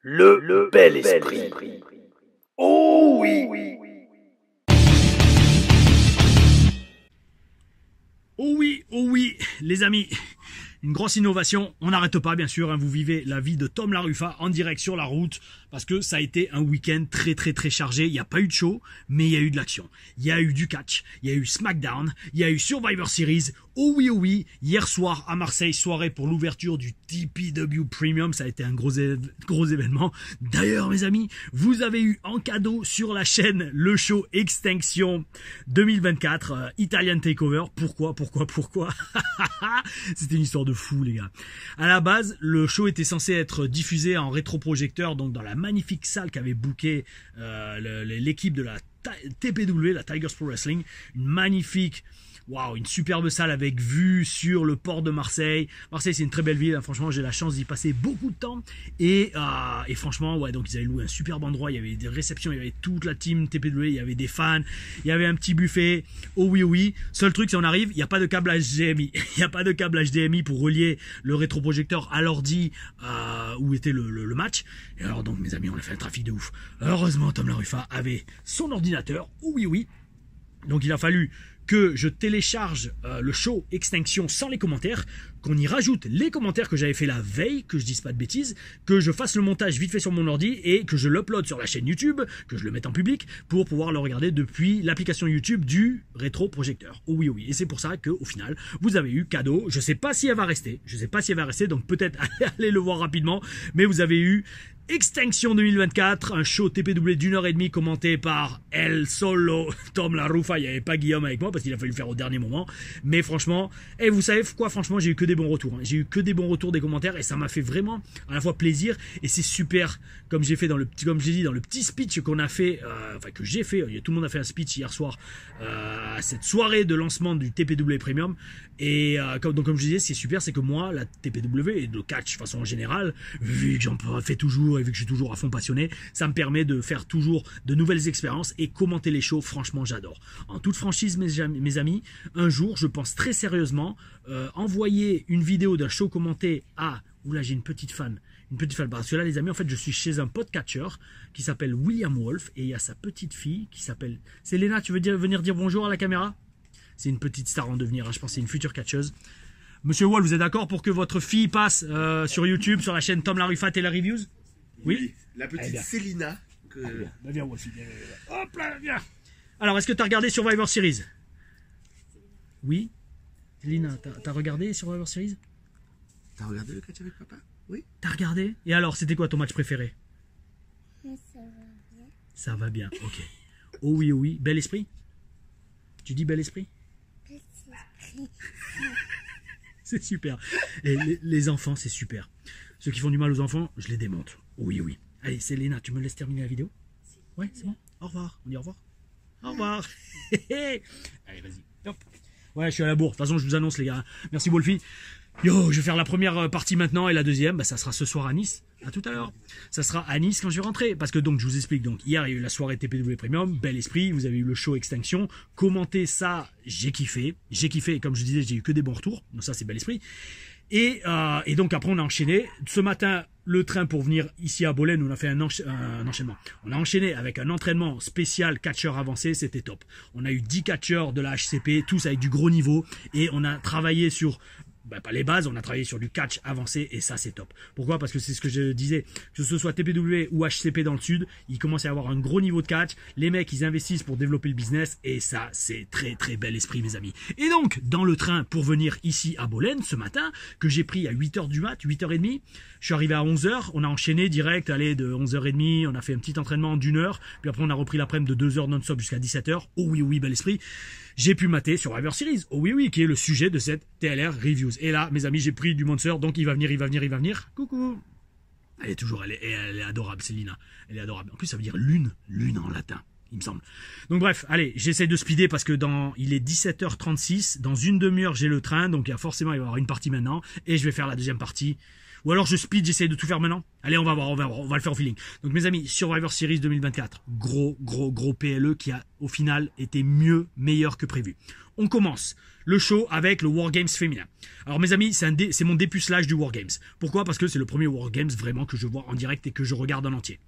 Le bel esprit. Oh oui. Oh oui, les amis, une grosse innovation. On n'arrête pas, bien sûr, hein, vous vivez la vie de Tom Laruffa en direct sur la route, parce que ça a été un week-end très chargé. Il n'y a pas eu de show, mais il y a eu de l'action. Il y a eu du catch, il y a eu SmackDown, il y a eu Survivor Series. Oh oui, hier soir à Marseille, soirée pour l'ouverture du TPW Premium, ça a été un gros événement. D'ailleurs, mes amis, vous avez eu en cadeau sur la chaîne le show Extinction 2024, Italian Takeover. Pourquoi C'était une histoire de fou, les gars. À la base, le show était censé être diffusé en rétroprojecteur, donc dans la magnifique salle qu'avait booké l'équipe de la TPW, la Tigers Pro Wrestling. Une magnifique... Waouh, une superbe salle avec vue sur le port de Marseille. Marseille, c'est une très belle ville, hein. Franchement, j'ai la chance d'y passer beaucoup de temps. Et franchement, ouais, donc ils avaient loué un superbe endroit. Il y avait des réceptions, il y avait toute la team TPW, il y avait des fans, il y avait un petit buffet. Oh oui. Seul truc, si on arrive, il n'y a pas de câble HDMI. Il n'y a pas de câble HDMI pour relier le rétroprojecteur à l'ordi où était le match. Et alors donc, mes amis, on a fait un trafic de ouf. Heureusement, Tom Laruffa avait son ordinateur. Oh oui. Donc il a fallu que je télécharge le show Extinction sans les commentaires, qu'on y rajoute les commentaires que j'avais fait la veille, que je dise pas de bêtises, que je fasse le montage vite fait sur mon ordi et que je l'upload sur la chaîne YouTube, que je le mette en public pour pouvoir le regarder depuis l'application YouTube du rétroprojecteur. Oh oui. Et c'est pour ça qu'au final, vous avez eu cadeau. Je sais pas si elle va rester. Donc peut-être allez le voir rapidement. Mais vous avez eu Extinction 2024, un show TPW d'1h30 commenté par El Solo, Tom Laruffa. Il n'y avait pas Guillaume avec moi parce qu'il a fallu le faire au dernier moment. Mais franchement, vous savez quoi, franchement, j'ai eu que des bons retours. J'ai eu que des bons retours des commentaires et ça m'a fait vraiment à la fois plaisir et c'est super, comme j'ai dit dans le petit speech qu'on a fait, que j'ai fait. Tout le monde a fait un speech hier soir à cette soirée de lancement du TPW Premium. Et comme je disais, ce qui est super, c'est que moi, la TPW et le catch de façon générale, vu que j'en fais toujours et vu que je suis toujours à fond passionné, ça me permet de faire toujours de nouvelles expériences et commenter les shows. Franchement, j'adore. En toute franchise, mes amis, un jour, je pense très sérieusement envoyer une vidéo d'un show commenté à... Oula, j'ai une petite fan. Parce que là, les amis, en fait, je suis chez un podcatcher qui s'appelle William Wolf et il y a sa petite fille qui s'appelle... C'est Léna, tu veux venir dire bonjour à la caméra? C'est une petite star en devenir, hein. Je pense que c'est une future catcheuse. Monsieur Wall, vous êtes d'accord pour que votre fille passe sur YouTube, sur la chaîne Tom Laruffa Tele Reviews? Oui. La petite Célina. Viens, Wolfie. Hop là, viens. Alors, est-ce que tu as regardé Survivor Series? Oui. Célina, t'as regardé Survivor Series? T'as regardé le catch avec papa? Oui. T'as regardé? Et alors, c'était quoi ton match préféré? Ça va bien. Ça va bien, ok. Oh oui. Bel esprit? Tu dis bel esprit? C'est super. Et les enfants, c'est super. Ceux qui font du mal aux enfants, je les démonte. Oui. Allez, Célina, tu me laisses terminer la vidéo? Ouais, c'est bon. Au revoir. On dit au revoir. Au revoir. Allez, vas-y. Hop. Ouais, je suis à la bourre. De toute façon, je vous annonce, les gars. Merci, Wolfie. Yo, je vais faire la première partie maintenant et la deuxième, ça sera ce soir à Nice. À tout à l'heure. Ça sera à Nice quand je vais rentrer. Parce que donc, je vous explique. Donc, hier, il y a eu la soirée TPW Premium. Bel esprit. Vous avez eu le show Extinction. Commentez ça. J'ai kiffé. Et comme je disais, j'ai eu que des bons retours. Donc, ça, c'est bel esprit. Et donc, après, on a enchaîné. Ce matin, le train pour venir ici à Bolène, on a fait un enchaînement. On a enchaîné avec un entraînement spécial catcheur avancé. C'était top. On a eu 10 catcheurs de la HCP, tous avec du gros niveau. Et on a travaillé sur... pas les bases, on a travaillé sur du catch avancé et ça c'est top. Pourquoi? Parce que c'est ce que je disais, que ce soit TPW ou HCP dans le sud, il commence à y avoir un gros niveau de catch, les mecs ils investissent pour développer le business et ça c'est très bel esprit, mes amis. Et donc dans le train pour venir ici à Bolène ce matin, que j'ai pris à 8h du mat, 8h30, je suis arrivé à 11h, on a enchaîné direct, de 11h30, on a fait un petit entraînement d'1h, puis après on a repris l'après-midi de 2h non-stop jusqu'à 17h. Oh oui, bel esprit. J'ai pu mater Survivor Series, oh oui, qui est le sujet de cette TLR Reviews. Et là, mes amis, j'ai pris du Monster, donc il va venir. Coucou. Elle est adorable, Célina. Elle est adorable. En plus, ça veut dire lune en latin, il me semble. Donc bref, allez, j'essaie de speeder parce que il est 17h36. Dans une demi-heure, j'ai le train, donc il va y avoir une partie maintenant. Et je vais faire la deuxième partie. Ou alors je speed, j'essaie de tout faire maintenant. Allez, on va voir, on va le faire au feeling. Donc mes amis, Survivor Series 2024, gros PLE qui a au final été meilleur que prévu. on commence le show avec le Wargames féminin. Alors mes amis, c'est mon dépucelage du Wargames. Pourquoi? Parce que c'est le premier Wargames vraiment que je vois en direct et que je regarde en entier.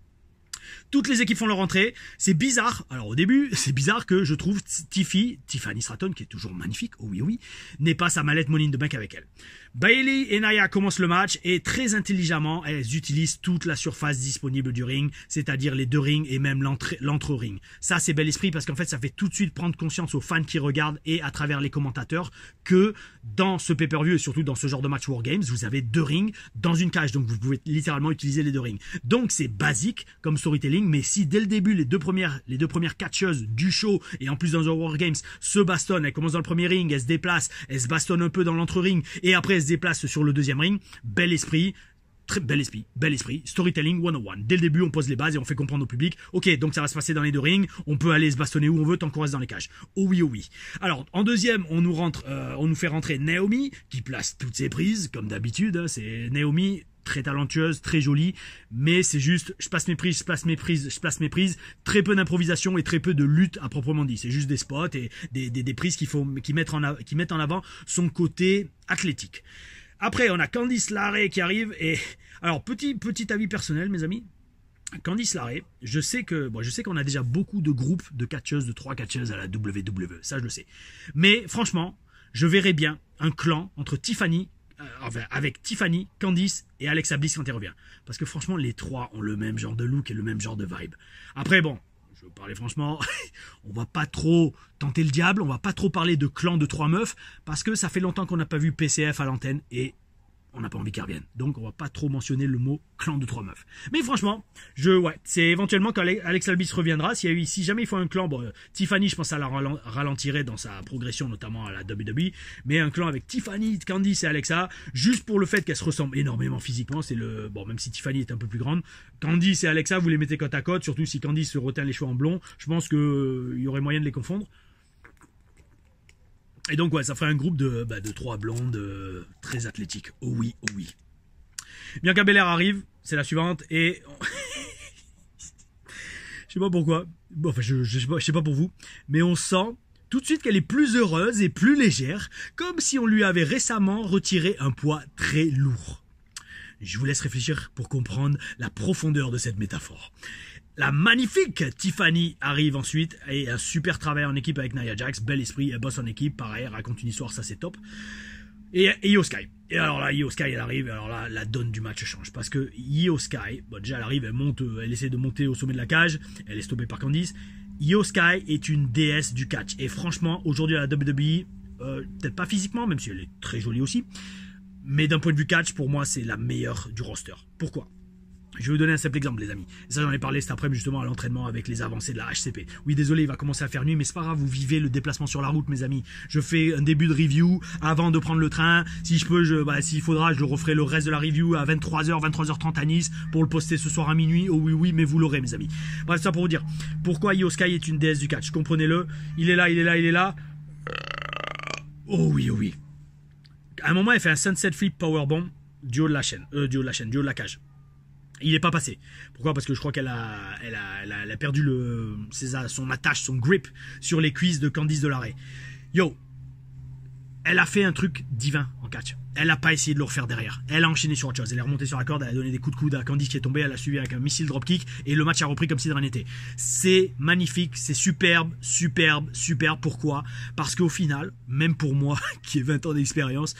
Toutes les équipes font leur entrée. C'est bizarre. Alors au début, c'est bizarre que je trouve Tiffany Stratton, qui est toujours magnifique, oh oui, n'ait pas sa mallette Money in the Bank avec elle. Bayley et Nia commencent le match et très intelligemment, elles utilisent toute la surface disponible du ring, c'est-à-dire les deux rings et même l'entre-ring. Ça, c'est bel esprit parce qu'en fait, ça fait tout de suite prendre conscience aux fans qui regardent et à travers les commentateurs que dans ce pay-per-view et surtout dans ce genre de match Wargames, vous avez deux rings dans une cage. Donc, vous pouvez littéralement utiliser les deux rings. Donc, c'est basique comme storytelling, mais si dès le début, les deux premières catcheuses du show et en plus dans un Wargames se bastonnent, elles commencent dans le premier ring, elles se déplacent, elles se bastonnent un peu dans l'entre-ring et après, se déplace sur le deuxième ring, bel esprit, très bel esprit, storytelling 101. Dès le début, on pose les bases et on fait comprendre au public, ok, donc ça va se passer dans les deux rings, on peut aller se bastonner où on veut tant qu'on reste dans les cages. Oh oui, oh oui. Alors, en deuxième, on nous fait rentrer Naomi, qui place toutes ses prises, comme d'habitude, hein, c'est Naomi, très talentueuse, très jolie, mais c'est juste, je place mes prises, très peu d'improvisation et très peu de lutte à proprement dit. C'est juste des spots et des prises qui mettent en avant son côté athlétique. Après, on a Candice LeRae qui arrive et, alors, petit avis personnel, mes amis. Candice LeRae, je sais qu'on a déjà beaucoup de groupes de catcheuses, de 3 catcheuses à la WWE, ça je le sais. Mais, franchement, je verrais bien un clan entre avec Tiffany, Candice et Alexa Bliss quand elle revient. Parce que franchement, les trois ont le même genre de look et le même genre de vibe. Après, bon, je veux parler franchement, on va pas trop tenter le diable, on va pas trop parler de clan de 3 meufs, parce que ça fait longtemps qu'on n'a pas vu PCF à l'antenne et on n'a pas envie qu'elle revienne. Donc on va pas trop mentionner le mot clan de 3 meufs. Mais franchement, c'est éventuellement quand Alexa Bliss reviendra, si jamais il faut un clan, bon, Tiffany, je pense que ça la ralentirait dans sa progression, notamment à la WWE, mais un clan avec Tiffany, Candice et Alexa, juste pour le fait qu'elles se ressemblent énormément physiquement, bon, même si Tiffany est un peu plus grande, Candice et Alexa, vous les mettez côte à côte, surtout si Candice se reteint les cheveux en blond, je pense que il y aurait moyen de les confondre. Et donc, ouais, ça ferait un groupe de 3 blondes très athlétiques. Oh oui, oh oui. Bianca Belair arrive, c'est la suivante, et... je sais pas pourquoi, bon, enfin, je sais pas pour vous, mais on sent tout de suite qu'elle est plus heureuse et plus légère, comme si on lui avait récemment retiré un poids très lourd. Je vous laisse réfléchir pour comprendre la profondeur de cette métaphore. La magnifique Tiffany arrive ensuite et un super travail en équipe avec Nia Jax, bel esprit, elle bosse en équipe, pareil, elle raconte une histoire, ça c'est top. Et Io Sky. Et alors là, Io Sky elle arrive, alors là, la donne du match change. Parce que Io Sky, bon déjà elle arrive, elle essaie de monter au sommet de la cage, elle est stoppée par Candice. Io Sky est une déesse du catch. Et franchement, aujourd'hui à la WWE, peut-être pas physiquement, même si elle est très jolie aussi, mais d'un point de vue catch, pour moi c'est la meilleure du roster. Pourquoi ? Je vais vous donner un simple exemple, les amis. Et ça, j'en ai parlé cet après-midi justement à l'entraînement avec les avancées de la HCP. Oui, désolé, il va commencer à faire nuit, mais c'est pas grave, vous vivez le déplacement sur la route, mes amis. Je fais un début de review avant de prendre le train. Si je peux, s'il faudra, je referai le reste de la review à 23h, 23h30 à Nice pour le poster ce soir à minuit. Oh oui, oui, mais vous l'aurez, mes amis. Bref, ça pour vous dire pourquoi Io Sky est une déesse du catch. Comprenez-le. Il est là. Oh oui, oh oui. À un moment, elle fait un sunset flip powerbomb du haut de la cage. Il n'est pas passé. Pourquoi ? Parce que je crois qu'elle a perdu son attache, son grip sur les cuisses de Candice LeRae. Yo, elle a fait un truc divin en catch. Elle n'a pas essayé de le refaire derrière. Elle a enchaîné sur autre chose. Elle est remontée sur la corde, elle a donné des coups de coude à Candice qui est tombée, elle a suivi avec un missile dropkick et le match a repris comme si de rien n'était. C'est magnifique, c'est superbe. Pourquoi ? Parce qu'au final, même pour moi qui ai 20 ans d'expérience,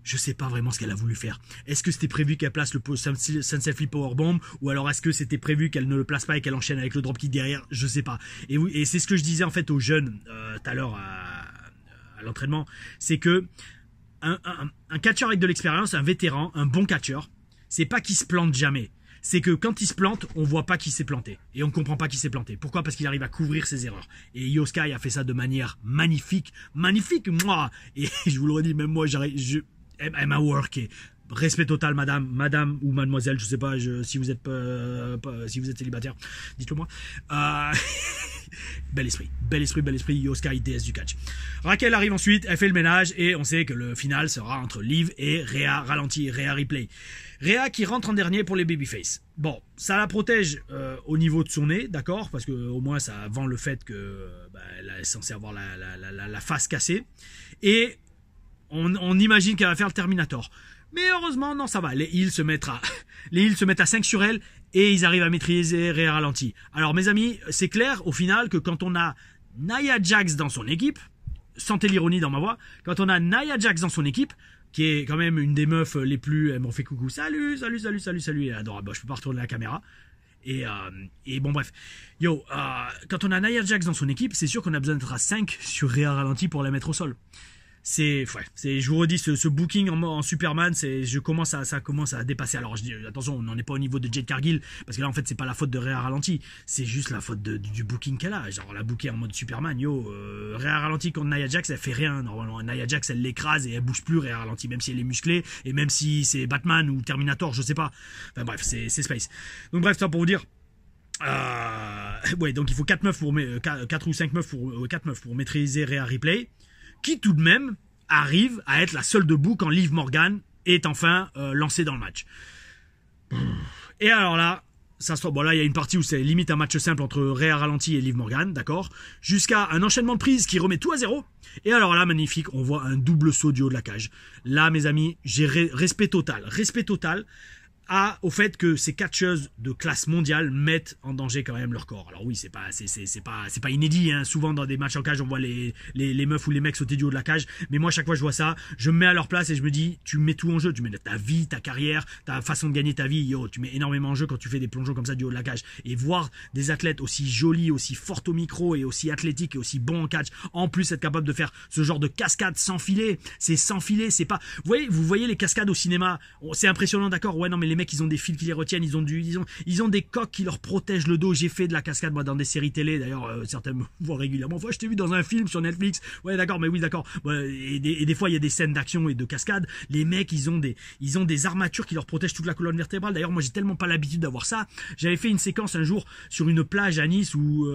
je sais pas vraiment ce qu'elle a voulu faire. Est-ce que c'était prévu qu'elle place le Sunset Flip Powerbomb ou alors est-ce que c'était prévu qu'elle ne le place pas et qu'elle enchaîne avec le dropkick derrière ? Je sais pas. Et oui, et c'est ce que je disais en fait aux jeunes tout à l'heure à l'entraînement, c'est que un catcheur avec de l'expérience, un vétéran, un bon catcheur, c'est pas qu'il se plante jamais. C'est que quand il se plante, on voit pas qu'il s'est planté. Et on comprend pas qu'il s'est planté. Pourquoi ? Parce qu'il arrive à couvrir ses erreurs. Et Io Sky a fait ça de manière magnifique. Magnifique, moi. Et je vous le redis, même moi, elle m'a worké. Respect total, madame ou mademoiselle, je sais pas, si vous êtes célibataire, dites-le moi. Bel esprit, Io Sky, déesse du catch. Raquel arrive ensuite, elle fait le ménage et on sait que le final sera entre Liv et Rhea ralenti, Rhea replay. Rhea qui rentre en dernier pour les babyface. Bon, ça la protège au niveau de son nez, d'accord, parce que au moins ça vend le fait que elle est censée avoir la face cassée. Et on imagine qu'elle va faire le Terminator. Mais heureusement, non, ça va. Les heels se mettent à 5 sur elle et ils arrivent à maîtriser Rhea ralenti. Alors mes amis, c'est clair au final que quand on a Nia Jax dans son équipe, sentez l'ironie dans ma voix, quand on a Nia Jax dans son équipe, qui est quand même une des meufs les plus... Elle m'en fait coucou, salut, elle est adorable. Bon, je peux pas retourner la caméra. Et bon bref, quand on a Nia Jax dans son équipe, c'est sûr qu'on a besoin d'être à 5 sur Rhea ralenti pour la mettre au sol. Je vous redis, ce booking en Superman, ça commence à dépasser. Alors je dis attention, on n'en est pas au niveau de Jade Cargill, parce que là en fait c'est pas la faute de Rhea ralenti, c'est juste la faute du booking qu'elle a. Genre la booker en mode Superman, Rhea ralenti contre Nia Jax, elle fait rien normalement. Nia Jax elle l'écrase et elle bouge plus Rhea ralenti, même si elle est musclée et même si c'est Batman ou Terminator, je sais pas. Enfin bref, c'est Space. Donc bref, ça pour vous dire. Donc il faut 4 ou 5 meufs pour maîtriser Rhea Ripley, qui tout de même arrive à être la seule debout quand Liv Morgan est enfin lancée dans le match. Et alors là, là il y a une partie où c'est limite un match simple entre Rhea ralenti et Liv Morgan, d'accord, jusqu'à un enchaînement de prises qui remet tout à zéro. Et alors là, magnifique, on voit un double saut du haut de la cage. Là, mes amis, j'ai respect total au fait que ces catcheuses de classe mondiale mettent en danger quand même leur corps. Alors oui, c'est pas inédit, hein. Souvent dans des matchs en cage, on voit les meufs ou les mecs sauter du haut de la cage, mais moi chaque fois je vois ça, je me mets à leur place et je me dis, tu mets tout en jeu, tu mets ta vie, ta carrière, ta façon de gagner ta vie, tu mets énormément en jeu quand tu fais des plongeons comme ça du haut de la cage. Et voir des athlètes aussi jolis, aussi fortes au micro et aussi athlétiques et aussi bons en catch, en plus être capable de faire ce genre de cascade sans filet, c'est pas, vous voyez les cascades au cinéma, c'est impressionnant, d'accord, ouais, non, mais les mecs ils ont des fils qui les retiennent, ils ont des coques qui leur protègent le dos. J'ai fait de la cascade moi dans des séries télé, d'ailleurs certains me voient régulièrement. Je t'ai vu dans un film sur Netflix. Ouais d'accord, mais oui d'accord. Et des fois il y a des scènes d'action et de cascade. Les mecs ils ont des armatures qui leur protègent toute la colonne vertébrale. D'ailleurs moi j'ai tellement pas l'habitude d'avoir ça. J'avais fait une séquence un jour sur une plage à Nice où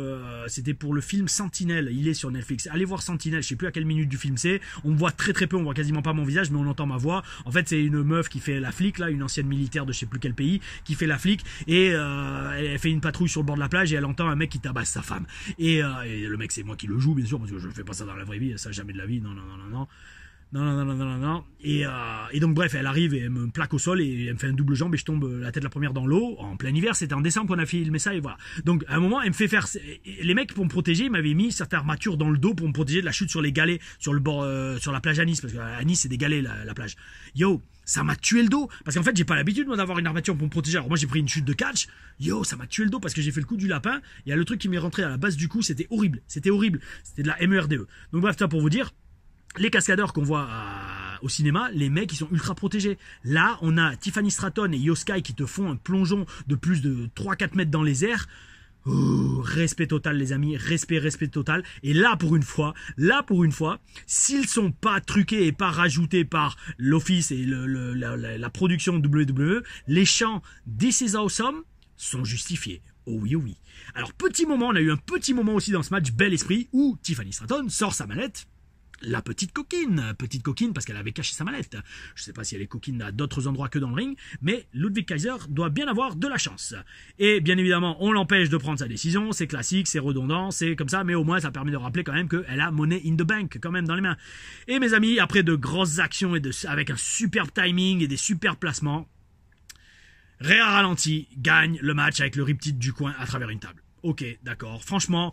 c'était pour le film Sentinelle. Il est sur Netflix. Allez voir Sentinelle. Je sais plus à quelle minute du film c'est. On me voit très très peu. On voit quasiment pas mon visage, mais on entend ma voix. En fait c'est une meuf qui fait la flic là, une ancienne militaire de je sais plus quel pays, qui fait la flic et elle fait une patrouille sur le bord de la plage et elle entend un mec qui tabasse sa femme et le mec c'est moi qui le joue bien sûr parce que je fais pas ça dans la vraie vie, ça jamais de la vie, non. Et donc bref, elle arrive et elle me plaque au sol et elle me fait un double jambe et je tombe la tête la première dans l'eau en plein hiver. C'était en décembre qu'on a filmé ça et voilà. Donc à un moment elle me fait faire, les mecs pour me protéger ils m'avaient mis certaines armatures dans le dos pour me protéger de la chute sur les galets sur le bord, sur la plage à Nice, parce qu'à Nice c'est des galets la plage. Ça m'a tué le dos, parce qu'en fait j'ai pas l'habitude moi d'avoir une armature pour me protéger. Alors moi j'ai pris une chute de catch, ça m'a tué le dos parce que j'ai fait le coup du lapin. Il y a le truc qui m'est rentré à la base du cou, c'était horrible, c'était de la MERDE. Donc bref, ça pour vous dire, les cascadeurs qu'on voit au cinéma, les mecs ils sont ultra protégés. Là on a Tiffany Stratton et Io Sky qui te font un plongeon de plus de 3-4 mètres dans les airs. Respect total les amis, respect total. Et là pour une fois, s'ils sont pas truqués et pas rajoutés par l'office et la production WWE, les chants This is awesome sont justifiés. Oh oui. Alors on a eu un petit moment aussi dans ce match Bel Esprit où Tiffany Stratton sort sa mallette. La petite coquine parce qu'elle avait caché sa mallette. Je sais pas si elle est coquine à d'autres endroits que dans le ring, mais Ludwig Kaiser doit bien avoir de la chance. Et bien évidemment, on l'empêche de prendre sa décision, c'est classique, c'est redondant, c'est comme ça, mais au moins ça permet de rappeler quand même qu'elle a money in the bank quand même dans les mains. Et mes amis, après de grosses actions avec un superbe timing et des super placements, Rhea ralenti gagne le match avec le riptide du coin à travers une table. Ok, d'accord, franchement...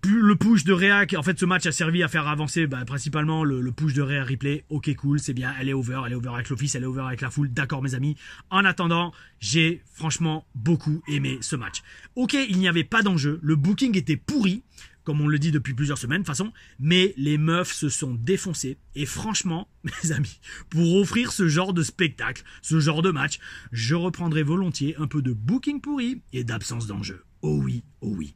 Le push de Rhea, en fait ce match a servi à faire avancer principalement le push de Rhea Ripley. Ok cool, c'est bien, elle est over avec l'office, elle est over avec la foule, d'accord mes amis. En attendant, j'ai franchement beaucoup aimé ce match. Ok, il n'y avait pas d'enjeu, le booking était pourri, comme on le dit depuis plusieurs semaines de toute façon, mais les meufs se sont défoncées. Et franchement, mes amis, pour offrir ce genre de spectacle, ce genre de match, je reprendrai volontiers un peu de booking pourri et d'absence d'enjeu. Oh oui, oh oui.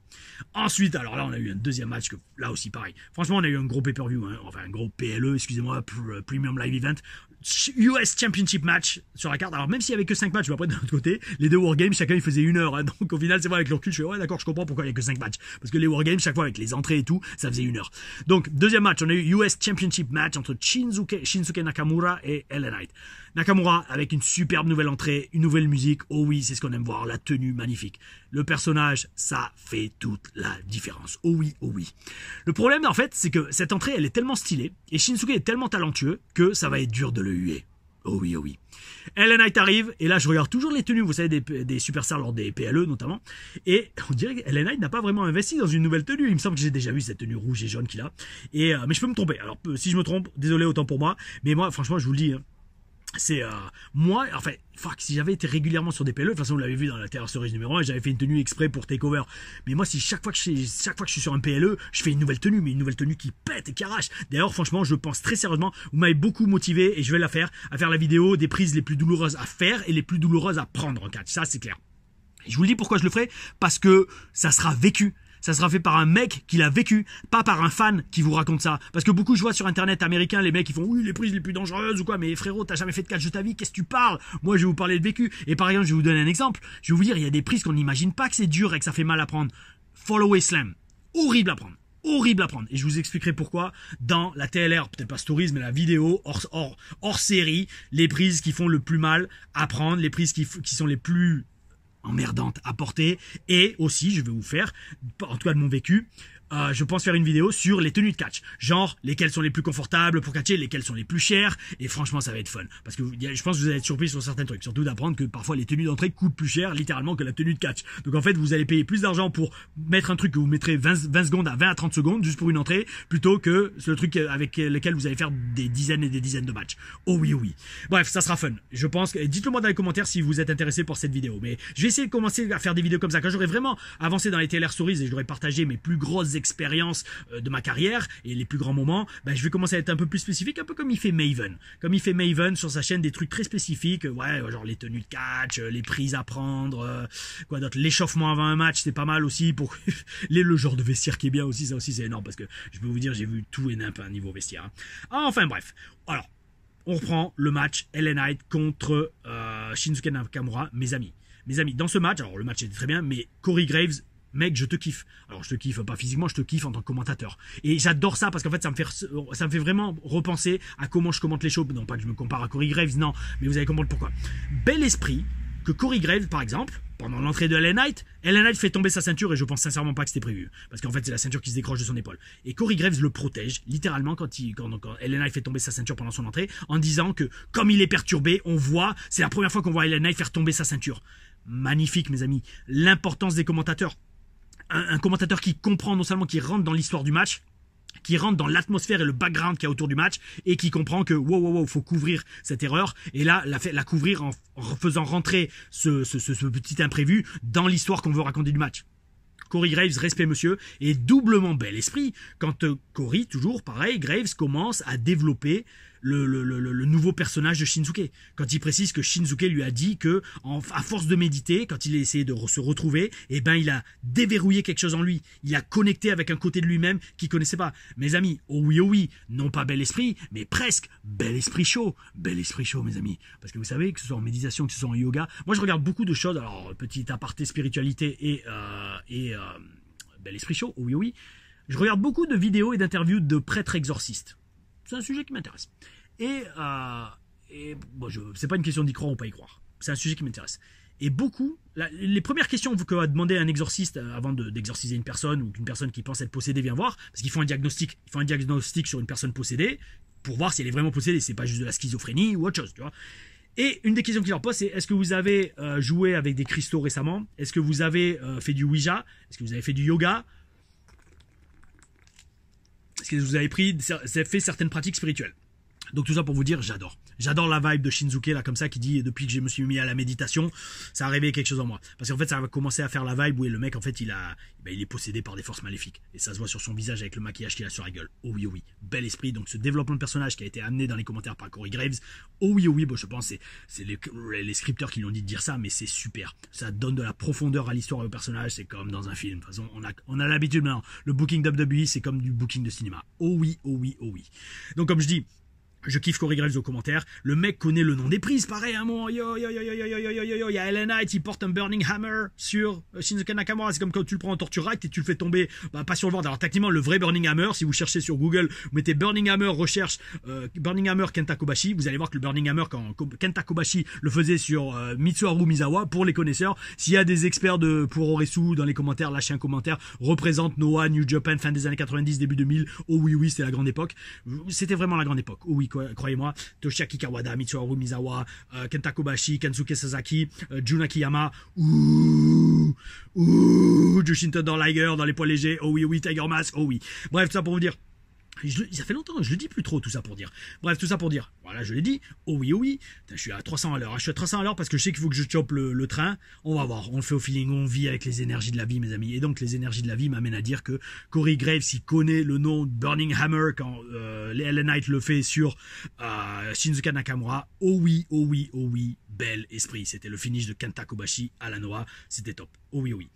Ensuite, alors là, on a eu un deuxième match que, là aussi, pareil. Franchement, on a eu un gros pay-per-view, hein, enfin un gros PLE, excusez-moi, Premium Live Event. US Championship match sur la carte. Alors même s'il y avait que 5 matchs, mais après de l'autre côté, les deux Wargames, chacun il faisait 1 heure. Hein, donc au final, c'est vrai, avec le recul, je fais ouais d'accord, je comprends pourquoi il y a que 5 matchs. Parce que les Wargames, chaque fois avec les entrées et tout, ça faisait 1 heure. Donc deuxième match, on a eu US Championship match entre Shinsuke Nakamura et LA Knight. Nakamura avec une superbe nouvelle entrée, une nouvelle musique. Oh oui, c'est ce qu'on aime voir, la tenue magnifique. Le personnage, ça fait toute la différence. Oh oui, oh oui. Le problème en fait, c'est que cette entrée, elle est tellement stylée et Shinsuke est tellement talentueux que ça va être dur de le huer. Oh oui, oh oui. LA Knight arrive, et là je regarde toujours les tenues, vous savez, des superstars lors des PLE notamment, et on dirait que LA Knight n'a pas vraiment investi dans une nouvelle tenue. Il me semble que j'ai déjà vu cette tenue rouge et jaune qu'il a, et mais je peux me tromper. Alors si je me trompe, désolé, autant pour moi, mais moi franchement je vous le dis, hein, c'est moi, enfin, si j'avais été régulièrement sur des PLE, de toute façon vous l'avez vu dans la Terror Series numéro 1, j'avais fait une tenue exprès pour Takeover. Mais moi, si chaque fois que je suis sur un PLE, je fais une nouvelle tenue, mais une nouvelle tenue qui pète et qui arrache. D'ailleurs, franchement, je pense très sérieusement, vous m'avez beaucoup motivé et je vais la faire, à faire la vidéo des prises les plus douloureuses à faire et les plus douloureuses à prendre en catch. Ça, c'est clair. Et je vous le dis pourquoi je le ferai, parce que ça sera vécu. Ça sera fait par un mec qui l'a vécu, pas par un fan qui vous raconte ça. Parce que beaucoup, je vois sur internet américain, les mecs, ils font oui, les prises les plus dangereuses ou quoi. Mais frérot, t'as jamais fait de catch de ta vie, qu'est-ce que tu parles? Moi, je vais vous parler de vécu. Et par exemple, je vais vous donner un exemple. Je vais vous dire, il y a des prises qu'on n'imagine pas que c'est dur et que ça fait mal à prendre. Follow Slam. Horrible à prendre. Horrible à prendre. Et je vous expliquerai pourquoi dans la TLR, peut-être pas stories, mais la vidéo hors série, les prises qui font le plus mal à prendre, les prises qui sont les plus emmerdante à porter. Et aussi, je vais vous faire, en tout cas de mon vécu, je pense faire une vidéo sur les tenues de catch, genre lesquelles sont les plus confortables pour catcher, lesquelles sont les plus chères, et franchement ça va être fun, parce que je pense que vous allez être surpris sur certains trucs, surtout d'apprendre que parfois les tenues d'entrée coûtent plus cher littéralement que la tenue de catch. Donc en fait vous allez payer plus d'argent pour mettre un truc que vous mettrez 20 secondes à 20 à 30 secondes juste pour une entrée, plutôt que ce truc avec lequel vous allez faire des dizaines et des dizaines de matchs. Oh oui, oh oui. Bref, ça sera fun. Je pense que, dites-le moi dans les commentaires si vous êtes intéressé pour cette vidéo, mais je vais essayer de commencer à faire des vidéos comme ça quand j'aurai vraiment avancé dans les TLR Stories et j'aurai partagé mes plus grosses expériences de ma carrière et les plus grands moments. Ben, je vais commencer à être un peu plus spécifique, un peu comme il fait Maven. Comme il fait Maven sur sa chaîne, des trucs très spécifiques, ouais, genre les tenues de catch, les prises à prendre, quoi d'autre, l'échauffement avant un match, c'est pas mal aussi pour le genre de vestiaire qui est bien aussi, ça aussi c'est énorme parce que je peux vous dire, j'ai vu tout et n'importe niveau vestiaire. Hein. Enfin bref, alors on reprend le match LA Knight contre Shinsuke Nakamura, mes amis. Mes amis, dans ce match, alors le match était très bien, mais Corey Graves, mec, je te kiffe. Alors, je te kiffe pas physiquement, je te kiffe en tant que commentateur. Et j'adore ça parce qu'en fait, ça me fait vraiment repenser à comment je commente les shows. Non pas que je me compare à Corey Graves, non, mais vous allez comprendre pourquoi. Bel esprit que Corey Graves, par exemple, pendant l'entrée de LA Knight fait tomber sa ceinture et je pense sincèrement pas que c'était prévu. Parce qu'en fait, c'est la ceinture qui se décroche de son épaule. Et Corey Graves le protège, littéralement, quand LA Knight fait tomber sa ceinture pendant son entrée, en disant que, comme il est perturbé, on voit, c'est la première fois qu'on voit LA Knight faire tomber sa ceinture. Magnifique, mes amis. L'importance des commentateurs. Un commentateur qui comprend non seulement, qui rentre dans l'histoire du match, qui rentre dans l'atmosphère et le background qu'il y a autour du match et qui comprend que wow, faut couvrir cette erreur et là la couvrir en faisant rentrer ce petit imprévu dans l'histoire qu'on veut raconter du match. Corey Graves, respect monsieur, et doublement bel esprit quand Corey, toujours pareil, Graves commence à développer le nouveau personnage de Shinsuke. Quand il précise que Shinsuke lui a dit que, à force de méditer, quand il a essayé de se retrouver, eh ben, il a déverrouillé quelque chose en lui. Il a connecté avec un côté de lui-même qu'il connaissait pas. Mes amis, oh oui, non pas bel esprit, mais presque bel esprit chaud. Bel esprit chaud, mes amis. Parce que vous savez, que ce soit en méditation, que ce soit en yoga, moi je regarde beaucoup de choses, alors, petit aparté spiritualité et bel esprit chaud, oh oui. Je regarde beaucoup de vidéos et d'interviews de prêtres exorcistes. C'est un sujet qui m'intéresse. Et bon, c'est pas une question d'y croire ou pas y croire. C'est un sujet qui m'intéresse. Et beaucoup, les premières questions que va demander un exorciste avant d'exorciser une personne ou qu'une personne qui pense être possédée vient voir, parce qu'ils font un diagnostic. Ils font un diagnostic sur une personne possédée pour voir si elle est vraiment possédée. C'est pas juste de la schizophrénie ou autre chose, tu vois. Et une des questions qu'ils leur posent, c'est est-ce que vous avez joué avec des cristaux récemment? Est-ce que vous avez fait du Ouija? Est-ce que vous avez fait du yoga? Est-ce que vous avez fait certaines pratiques spirituelles? Donc tout ça pour vous dire, j'adore. J'adore la vibe de Shinsuke là comme ça qui dit depuis que je me suis mis à la méditation, ça a réveillé quelque chose en moi. Parce qu'en fait ça va commencer à faire la vibe où le mec en fait il est possédé par des forces maléfiques. Et ça se voit sur son visage avec le maquillage qu'il a sur la gueule. Oh oui, oh oui, bel esprit. Donc ce développement de personnage qui a été amené dans les commentaires par Corey Graves. Oh oui, bon, je pense c'est les scripteurs qui lui ont dit de dire ça, mais c'est super. Ça donne de la profondeur à l'histoire et au personnage, c'est comme dans un film. De toute façon, on a l'habitude maintenant. Le booking WWE c'est comme du booking de cinéma. Oh oui. Donc comme je dis, je kiffe Corey Graves aux commentaires. Le mec connaît le nom des prises, pareil, un moment. Yo. Il y a LA Knight, il porte un Burning Hammer sur Shinsuke Nakamura. C'est comme quand tu le prends en torture rack et tu le fais tomber, pas sur le ventre. Alors, tactiquement, le vrai Burning Hammer, si vous cherchez sur Google, vous mettez Burning Hammer, recherche, Burning Hammer Kenta Kobashi. Vous allez voir que le Burning Hammer, quand Kenta Kobashi le faisait sur Mitsuharu Misawa, pour les connaisseurs, s'il y a des experts de Puroresu dans les commentaires, lâchez un commentaire, représente Noah, New Japan, fin des années 90, début 2000. Oh oui, c'était la grande époque. C'était vraiment la grande époque. Oh oui, croyez-moi, Toshiaki Kawada, Mitsuharu Misawa, Kenta Kobashi, Kensuke Sasaki, Jun Akiyama, Jushin Thunder Liger dans les poids légers, oh oui, Tiger Mask, oh oui. Bref, tout ça pour vous dire. Ça fait longtemps, je le dis plus trop, tout ça pour dire. Bref, tout ça pour dire. Voilà, je l'ai dit. Oh oui. Putain, je suis à 300 à l'heure. Je suis à 300 à l'heure parce que je sais qu'il faut que je chope le train. On va voir. On le fait au feeling. On vit avec les énergies de la vie, mes amis. Et donc, les énergies de la vie m'amènent à dire que Corey Graves, il connaît le nom Burning Hammer quand LA Knight le fait sur Shinsuke Nakamura. Oh oui. Bel esprit. C'était le finish de Kenta Kobashi à la Noah. C'était top. Oh oui.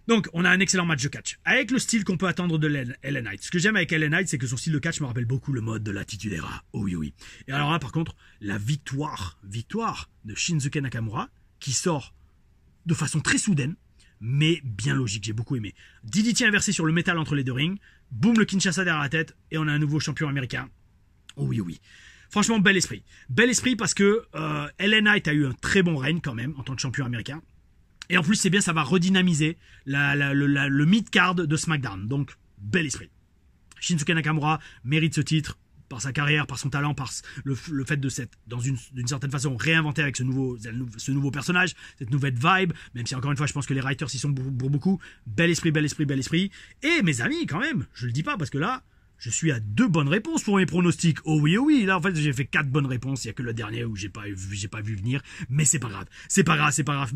Donc, on a un excellent match de catch, avec le style qu'on peut attendre de LA Knight. Ce que j'aime avec LA Knight, c'est que son style de catch me rappelle beaucoup le mode de l'Attitude Era. Oh oui. Et alors là, par contre, la victoire de Shinsuke Nakamura, qui sort de façon très soudaine, mais bien logique, j'ai beaucoup aimé. DDT inversé sur le métal entre les deux rings, boum, le Kinshasa derrière la tête, et on a un nouveau champion américain. Oh oui. Franchement, bel esprit. Bel esprit parce que LA Knight a eu un très bon règne quand même, en tant que champion américain. Et en plus, c'est bien, ça va redynamiser le mid-card de SmackDown. Donc, bel esprit. Shinsuke Nakamura mérite ce titre par sa carrière, par son talent, par le fait de s'être, d'une certaine façon, réinventé avec ce nouveau personnage, cette nouvelle vibe, même si encore une fois, je pense que les writers y sont pour beaucoup. Bel esprit. Et mes amis, quand même, je le dis pas parce que là, je suis à 2 bonnes réponses pour mes pronostics. Oh oui. Là, en fait, j'ai fait 4 bonnes réponses. Il y a que le dernier où j'ai pas vu venir. Mais c'est pas grave. C'est pas grave.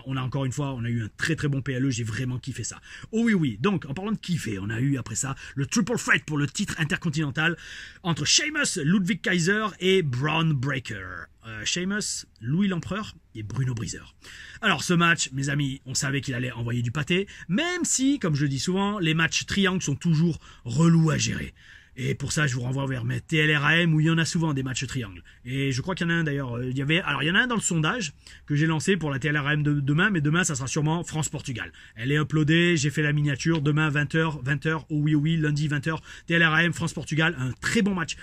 On a encore une fois, on a eu un très très bon PLE. J'ai vraiment kiffé ça. Oh oui. Donc, en parlant de kiffer, on a eu après ça le triple threat pour le titre intercontinental entre Sheamus, Ludwig Kaiser et Braun Breaker. Sheamus, Louis l'Empereur et Bruno Breezer. Alors ce match, mes amis, on savait qu'il allait envoyer du pâté, même si, comme je le dis souvent, les matchs triangles sont toujours relous à gérer. Et pour ça, je vous renvoie vers mes TLRAM où il y en a souvent des matchs triangles. Et je crois qu'il y en a un d'ailleurs. Il y en a un dans le sondage que j'ai lancé pour la TLRAM de demain, mais demain, ça sera sûrement France-Portugal. Elle est uploadée, j'ai fait la miniature. Demain, 20h, oh oui, lundi, 20h, TLRAM, France-Portugal. Un très bon match,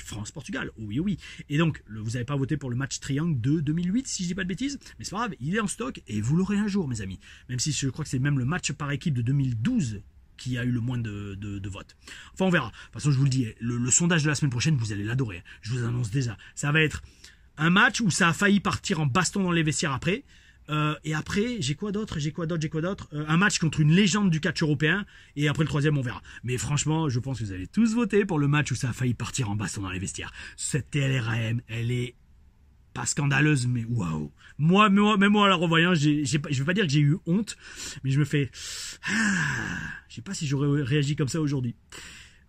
France-Portugal, oh oui. Et donc, vous n'avez pas voté pour le match triangle de 2008, si je dis pas de bêtises, mais c'est pas grave, il est en stock et vous l'aurez un jour, mes amis. Même si je crois que c'est même le match par équipe de 2012 qui a eu le moins de votes. Enfin, on verra. De toute façon, je vous le dis, le sondage de la semaine prochaine, vous allez l'adorer. Je vous annonce déjà. Ça va être un match où ça a failli partir en baston dans les vestiaires après. Et après, j'ai quoi d'autre Un match contre une légende du catch européen. Et après le troisième, on verra. Mais franchement, je pense que vous allez tous voter pour le match où ça a failli partir en baston dans les vestiaires. Cette TLRAM, elle est pas scandaleuse, mais waouh. Moi, à la revoyant, je vais pas dire que j'ai eu honte, mais je me fais, je sais pas si j'aurais réagi comme ça aujourd'hui.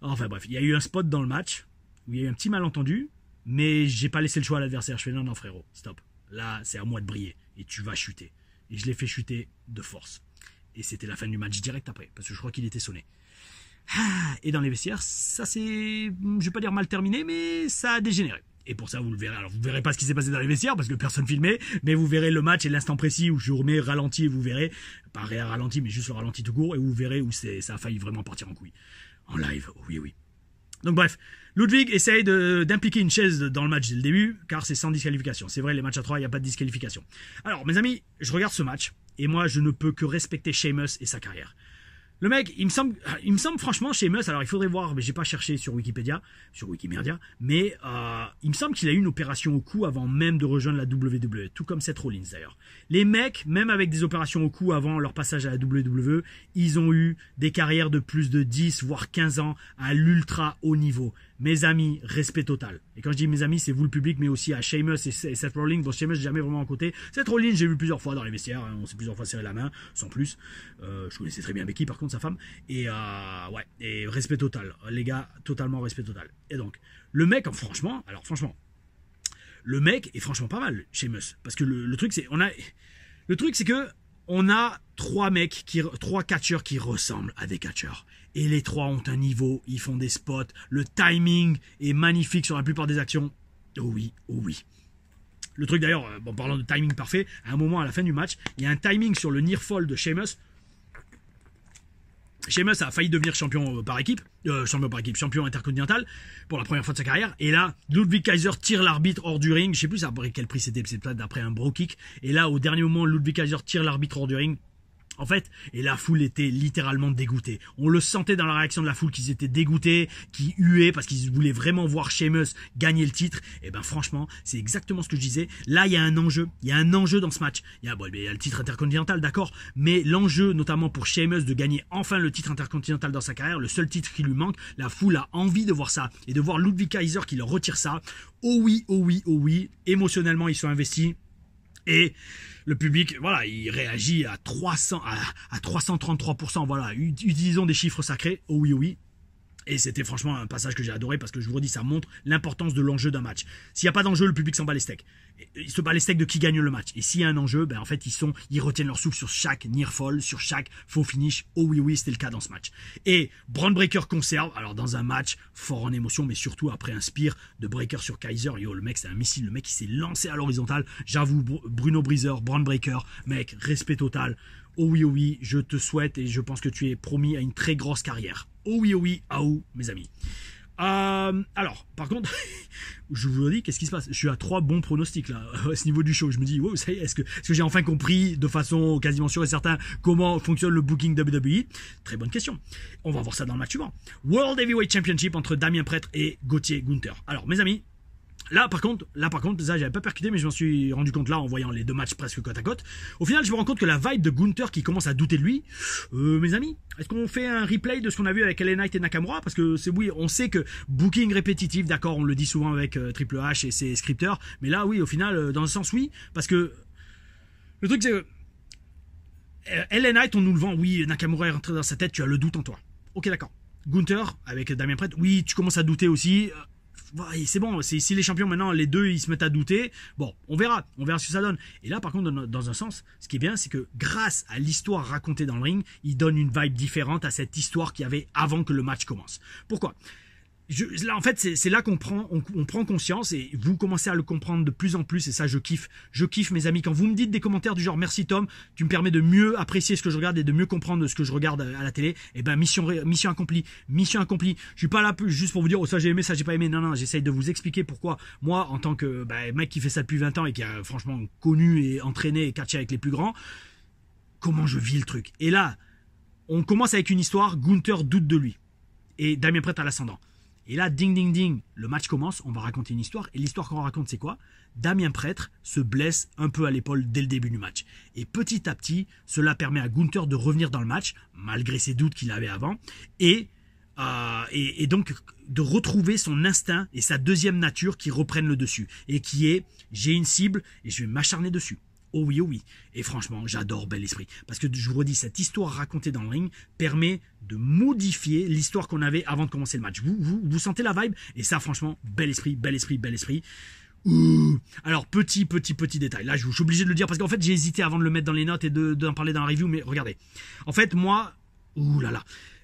Enfin bref, il y a eu un spot dans le match où il y a eu un petit malentendu, mais j'ai pas laissé le choix à l'adversaire. Je fais non frérot, stop. Là, c'est à moi de briller et tu vas chuter. Et je l'ai fait chuter de force. Et c'était la fin du match direct après, parce que je crois qu'il était sonné. Et dans les vestiaires, ça c'est, je vais pas dire mal terminé, mais ça a dégénéré. Et pour ça, vous le verrez. Alors, vous verrez pas ce qui s'est passé dans les vestiaires parce que personne filmait, mais vous verrez le match et l'instant précis où je remets ralenti et vous verrez, pas ralenti, mais juste le ralenti tout court, et vous verrez où ça a failli vraiment partir en couille. En live, oui. Donc bref, Ludwig essaye d'impliquer une chaise dans le match dès le début, car c'est sans disqualification. C'est vrai, les matchs à 3, il n'y a pas de disqualification. Alors, mes amis, je regarde ce match, et moi, je ne peux que respecter Sheamus et sa carrière. Le mec, il me semble franchement Sheamus, alors il faudrait voir, mais j'ai pas cherché sur Wikimedia, mais il me semble qu'il a eu une opération au cou avant même de rejoindre la WWE, tout comme Seth Rollins d'ailleurs. Les mecs, même avec des opérations au cou avant leur passage à la WWE, ils ont eu des carrières de plus de 10 voire 15 ans à l'ultra haut niveau. Mes amis, respect total. Et quand je dis mes amis, c'est vous le public, mais aussi à Sheamus et Seth Rollins. Bon, Sheamus, j'ai jamais vraiment en côté. Seth Rollins, j'ai vu plusieurs fois dans les vestiaires. Hein, on s'est plusieurs fois serré la main, sans plus. Je connaissais très bien Becky, par contre, sa femme. Et ouais, et respect total. Les gars, totalement respect total. Et donc, le mec, franchement, le mec est franchement pas mal, Sheamus. Parce que le truc, c'est, que on a trois catcheurs qui ressemblent à des catcheurs. Et les trois ont un niveau, ils font des spots, le timing est magnifique sur la plupart des actions. Oh oui, oh oui. Le truc d'ailleurs, bon, parlant de timing parfait, à un moment à la fin du match, il y a un timing sur le near fall de Sheamus. Sheamus a failli devenir champion intercontinental pour la première fois de sa carrière. Et là, Ludwig Kaiser tire l'arbitre hors du ring. Je sais plus après quel prix c'était, peut-être d'après un bro kick. Et là, au dernier moment, Ludwig Kaiser tire l'arbitre hors du ring. En fait, et la foule était littéralement dégoûtée. On le sentait dans la réaction de la foule qu'ils étaient dégoûtés, qu'ils huaient parce qu'ils voulaient vraiment voir Sheamus gagner le titre. Et ben franchement, c'est exactement ce que je disais. Là, il y a un enjeu. Il y a un enjeu dans ce match. Il y a le titre intercontinental, d'accord. Mais l'enjeu, notamment pour Sheamus, de gagner enfin le titre intercontinental dans sa carrière, le seul titre qui lui manque, la foule a envie de voir ça. Et de voir Ludwig Kaiser qui leur retire ça. Oh oui, oh oui, oh oui. Émotionnellement, ils sont investis. Et le public, voilà, il réagit à 333%. Voilà, utilisons des chiffres sacrés. Oh oui, oh oui. Et c'était franchement un passage que j'ai adoré parce que je vous redis, ça montre l'importance de l'enjeu d'un match. S'il n'y a pas d'enjeu, le public s'en bat les steaks. Il se bat les steaks de qui gagne le match. Et s'il y a un enjeu, ben en fait, ils retiennent leur souffle sur chaque near fall, sur chaque faux finish. Oh oui, oui, c'était le cas dans ce match. Et Braun Breaker conserve, alors dans un match fort en émotion, mais surtout après un spear de Breaker sur Kaiser. Yo, le mec, c'est un missile. Le mec, il s'est lancé à l'horizontale. J'avoue, Bruno Breezer, Braun Breaker, mec, respect total. Oh oui, je te souhaite et je pense que tu es promis à une très grosse carrière. Oh oui, aou, mes amis. Alors, par contre, je vous le dis, qu'est-ce qui se passe? Je suis à 3 bons pronostics là, à ce niveau du show. Je me dis, wow, ça y est, est-ce que j'ai enfin compris de façon quasiment sûre et certaine comment fonctionne le booking WWE? Très bonne question. On va voir ça dans le match suivant. World Heavyweight Championship entre Damien Prêtre et Gauthier Günther. Alors, mes amis, Là par contre, ça j'avais pas percuté, mais je m'en suis rendu compte là en voyant les deux matchs presque côte à côte. Au final, je me rends compte que la vibe de Günther qui commence à douter de lui, mes amis, est-ce qu'on fait un replay de ce qu'on a vu avec LA Knight et Nakamura? Parce que oui, on sait que booking répétitif, d'accord, on le dit souvent avec Triple H et ses scripteurs, mais là oui, au final, dans un sens oui, parce que le truc c'est que LA Knight, on nous le vend, oui, Nakamura est rentré dans sa tête, tu as le doute en toi. Ok, d'accord. Günther avec Damien Prêtre, oui, tu commences à douter aussi. C'est bon, si les champions maintenant, les deux, ils se mettent à douter, bon, on verra ce que ça donne. Et là, par contre, dans un sens, ce qui est bien, c'est que grâce à l'histoire racontée dans le ring, il donne une vibe différente à cette histoire qu'il y avait avant que le match commence. Pourquoi ? Là, en fait, c'est là qu'on prend conscience et vous commencez à le comprendre de plus en plus et ça, je kiffe. Je kiffe, mes amis. Quand vous me dites des commentaires du genre merci Tom, tu me permets de mieux apprécier ce que je regarde et de mieux comprendre ce que je regarde à la télé. Et ben, mission accomplie. Mission accomplie. Je suis pas là juste pour vous dire, oh, ça j'ai aimé, ça j'ai pas aimé. Non, j'essaye de vous expliquer pourquoi moi, en tant que mec qui fait ça depuis 20 ans et qui a franchement connu et entraîné et catché avec les plus grands, comment je vis le truc. Et là, on commence avec une histoire, Günther doute de lui. Et Damien Prêtre à l'ascendant. Et là, ding, ding, ding, le match commence, on va raconter une histoire. Et l'histoire qu'on raconte, c'est quoi ? Damien Prêtre se blesse un peu à l'épaule dès le début du match. Et petit à petit, cela permet à Günther de revenir dans le match, malgré ses doutes qu'il avait avant, et donc de retrouver son instinct et sa deuxième nature qui reprennent le dessus. Et qui est, j'ai une cible et je vais m'acharner dessus. Oh oui, oh oui. Et franchement, j'adore Bel Esprit. Parce que je vous redis, cette histoire racontée dans le ring permet de modifier l'histoire qu'on avait avant de commencer le match. Vous sentez la vibe? Et ça, franchement, Bel Esprit, Bel Esprit, Bel Esprit. Alors, petit détail. Là, je suis obligé de le dire parce qu'en fait, j'ai hésité avant de le mettre dans les notes et d'en parler dans la review. Mais regardez. En fait, moi,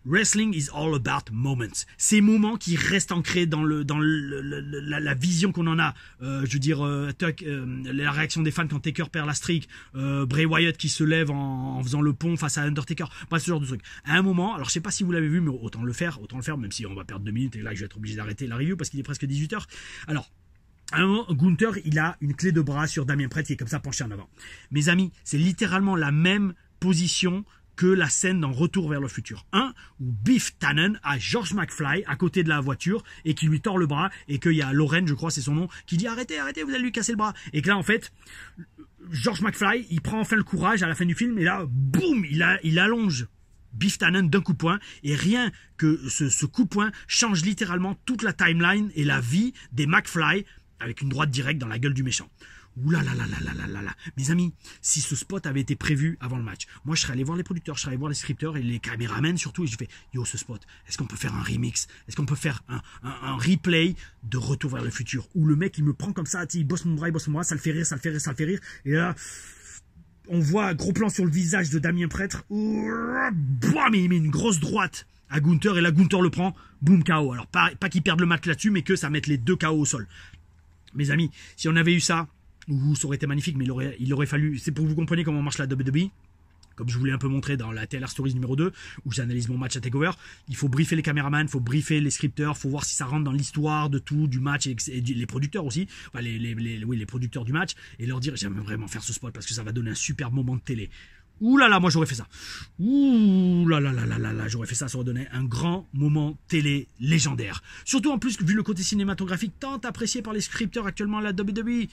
wrestling is all about moments. Ces moments qui restent ancrés dans la vision qu'on en a. La réaction des fans quand Taker perd la streak, Bray Wyatt qui se lève en faisant le pont face à Undertaker. Pas ce genre de truc. À un moment, alors je sais pas si vous l'avez vu, mais autant le faire, même si on va perdre 2 minutes et là je vais être obligé d'arrêter la review parce qu'il est presque 18h. Alors, à un moment, Günther, il a une clé de bras sur Damien Prêtre qui est comme ça penché en avant. Mes amis, c'est littéralement la même position que la scène dans Retour vers le futur 1, où Biff Tannen a George McFly à côté de la voiture et qui lui tord le bras et qu'il y a Lauren, je crois c'est son nom, qui dit arrêtez, vous allez lui casser le bras. Et que là en fait, George McFly, il prend enfin le courage à la fin du film et là, boum, il allonge Biff Tannen d'un coup de poing, et rien que ce coup de poing change littéralement toute la timeline et la vie des McFly avec une droite directe dans la gueule du méchant. Ouh là là là là là là là là. Mes amis, si ce spot avait été prévu avant le match, moi je serais allé voir les producteurs, je serais allé voir les scripteurs et les caméramans surtout, et je fais yo, ce spot, est-ce qu'on peut faire un remix, est-ce qu'on peut faire un replay de Retour vers le futur, où le mec il me prend comme ça, il bosse mon bras, ça le fait rire, ça le fait rire, ça le fait rire, et là on voit un gros plan sur le visage de Damien Prêtre, bam, il met une grosse droite à Gunther, et là Gunther le prend, boum, KO. Alors pas qu'il perde le match là-dessus, mais que ça mette les deux KO au sol. Mes amis, si on avait eu ça, ça aurait été magnifique, mais il aurait fallu, c'est pour que vous compreniez comment marche la WWE, comme je vous l'ai un peu montré dans la TLR Stories numéro 2, où j'analyse mon match à TakeOver, il faut briefer les caméramans, il faut briefer les scripteurs, il faut voir si ça rentre dans l'histoire de tout, du match, et les producteurs aussi, enfin les producteurs du match, et leur dire, j'aimerais vraiment faire ce spot, parce que ça va donner un super moment de télé. Ouh là là, moi j'aurais fait ça. Ouh là là là là là là, j'aurais fait ça, ça aurait donné un grand moment télé légendaire. Surtout en plus, vu le côté cinématographique tant apprécié par les scripteurs actuellement à la WWE.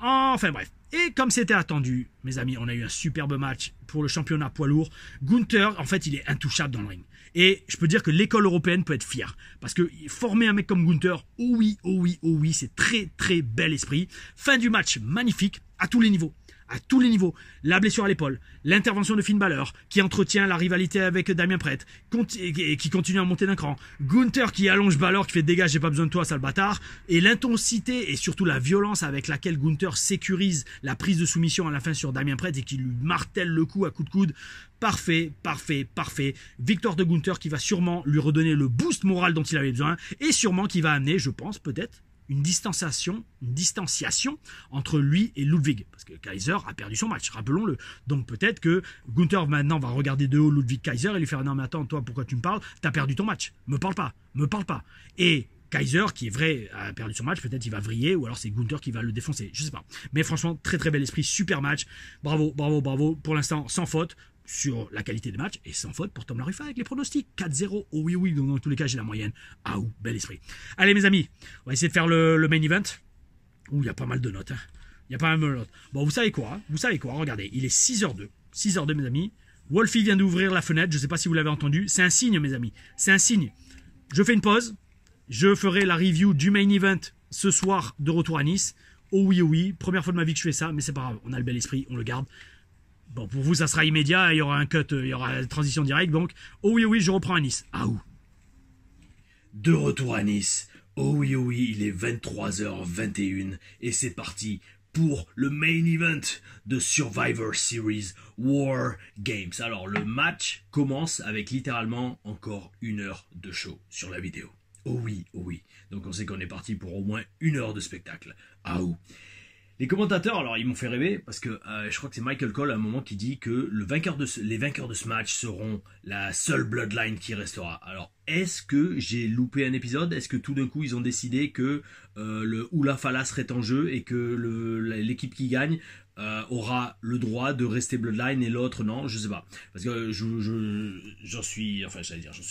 Enfin bref, et comme c'était attendu, mes amis, on a eu un superbe match pour le championnat poids lourd. Gunther, en fait, il est intouchable dans le ring. Et je peux dire que l'école européenne peut être fière. Parce que former un mec comme Gunther, oh oui, oh oui, oh oui, c'est très très bel esprit. Fin du match magnifique, à tous les niveaux. À tous les niveaux, la blessure à l'épaule, l'intervention de Finn Balor, qui entretient la rivalité avec Damien Prêtre, et qui continue à monter d'un cran, Gunther qui allonge Balor, qui fait dégage, j'ai pas besoin de toi, sale bâtard, et l'intensité et surtout la violence avec laquelle Gunther sécurise la prise de soumission à la fin sur Damien Prêtre et qui lui martèle le cou à coups de coude. Parfait, parfait, parfait. Victoire de Gunther qui va sûrement lui redonner le boost moral dont il avait besoin, et sûrement qui va amener, je pense, peut-être, une distanciation entre lui et Ludwig, parce que Kaiser a perdu son match, rappelons-le. Donc peut-être que Gunther maintenant va regarder de haut Ludwig Kaiser et lui faire non mais attends, toi pourquoi tu me parles, t'as perdu ton match, me parle pas. Et Kaiser, qui est vrai, a perdu son match, peut-être il va vriller, ou alors c'est Gunther qui va le défoncer, je sais pas. Mais franchement, très très bel esprit, super match, bravo, pour l'instant sans faute sur la qualité des matchs, et sans faute pour Tom Larifa avec les pronostics, 4-0, oh oui, donc dans tous les cas j'ai la moyenne, ah ou, bel esprit. Allez mes amis, on va essayer de faire le main event, il y a pas mal de notes, il y a pas mal de notes. Bon, vous savez quoi, regardez, il est 6h02 mes amis, Wolfie vient d'ouvrir la fenêtre, je sais pas si vous l'avez entendu, c'est un signe mes amis, c'est un signe. Je fais une pause, je ferai la review du main event ce soir de retour à Nice, oh oui, première fois de ma vie que je fais ça, mais c'est pas grave, on a le bel esprit, on le garde. Bon, pour vous, ça sera immédiat, il y aura un cut, il y aura la transition directe, donc, oh oui, je reprends à Nice. Ah ou. De retour à Nice. Oh oui, il est 23h21 et c'est parti pour le main event de Survivor Series War Games. Alors, le match commence avec littéralement encore 1 heure de show sur la vidéo. Oh oui. Donc, on sait qu'on est parti pour au moins 1 heure de spectacle. Ah ou. Les commentateurs, alors ils m'ont fait rêver parce que je crois que c'est Michael Cole à un moment qui dit que les vainqueurs de ce match seront la seule bloodline qui restera. Alors est-ce que j'ai loupé un épisode? Est-ce que tout d'un coup ils ont décidé que le Hula Fala serait en jeu et que l'équipe qui gagne aura le droit de rester bloodline et l'autre non? Je sais pas. Parce que j'en suis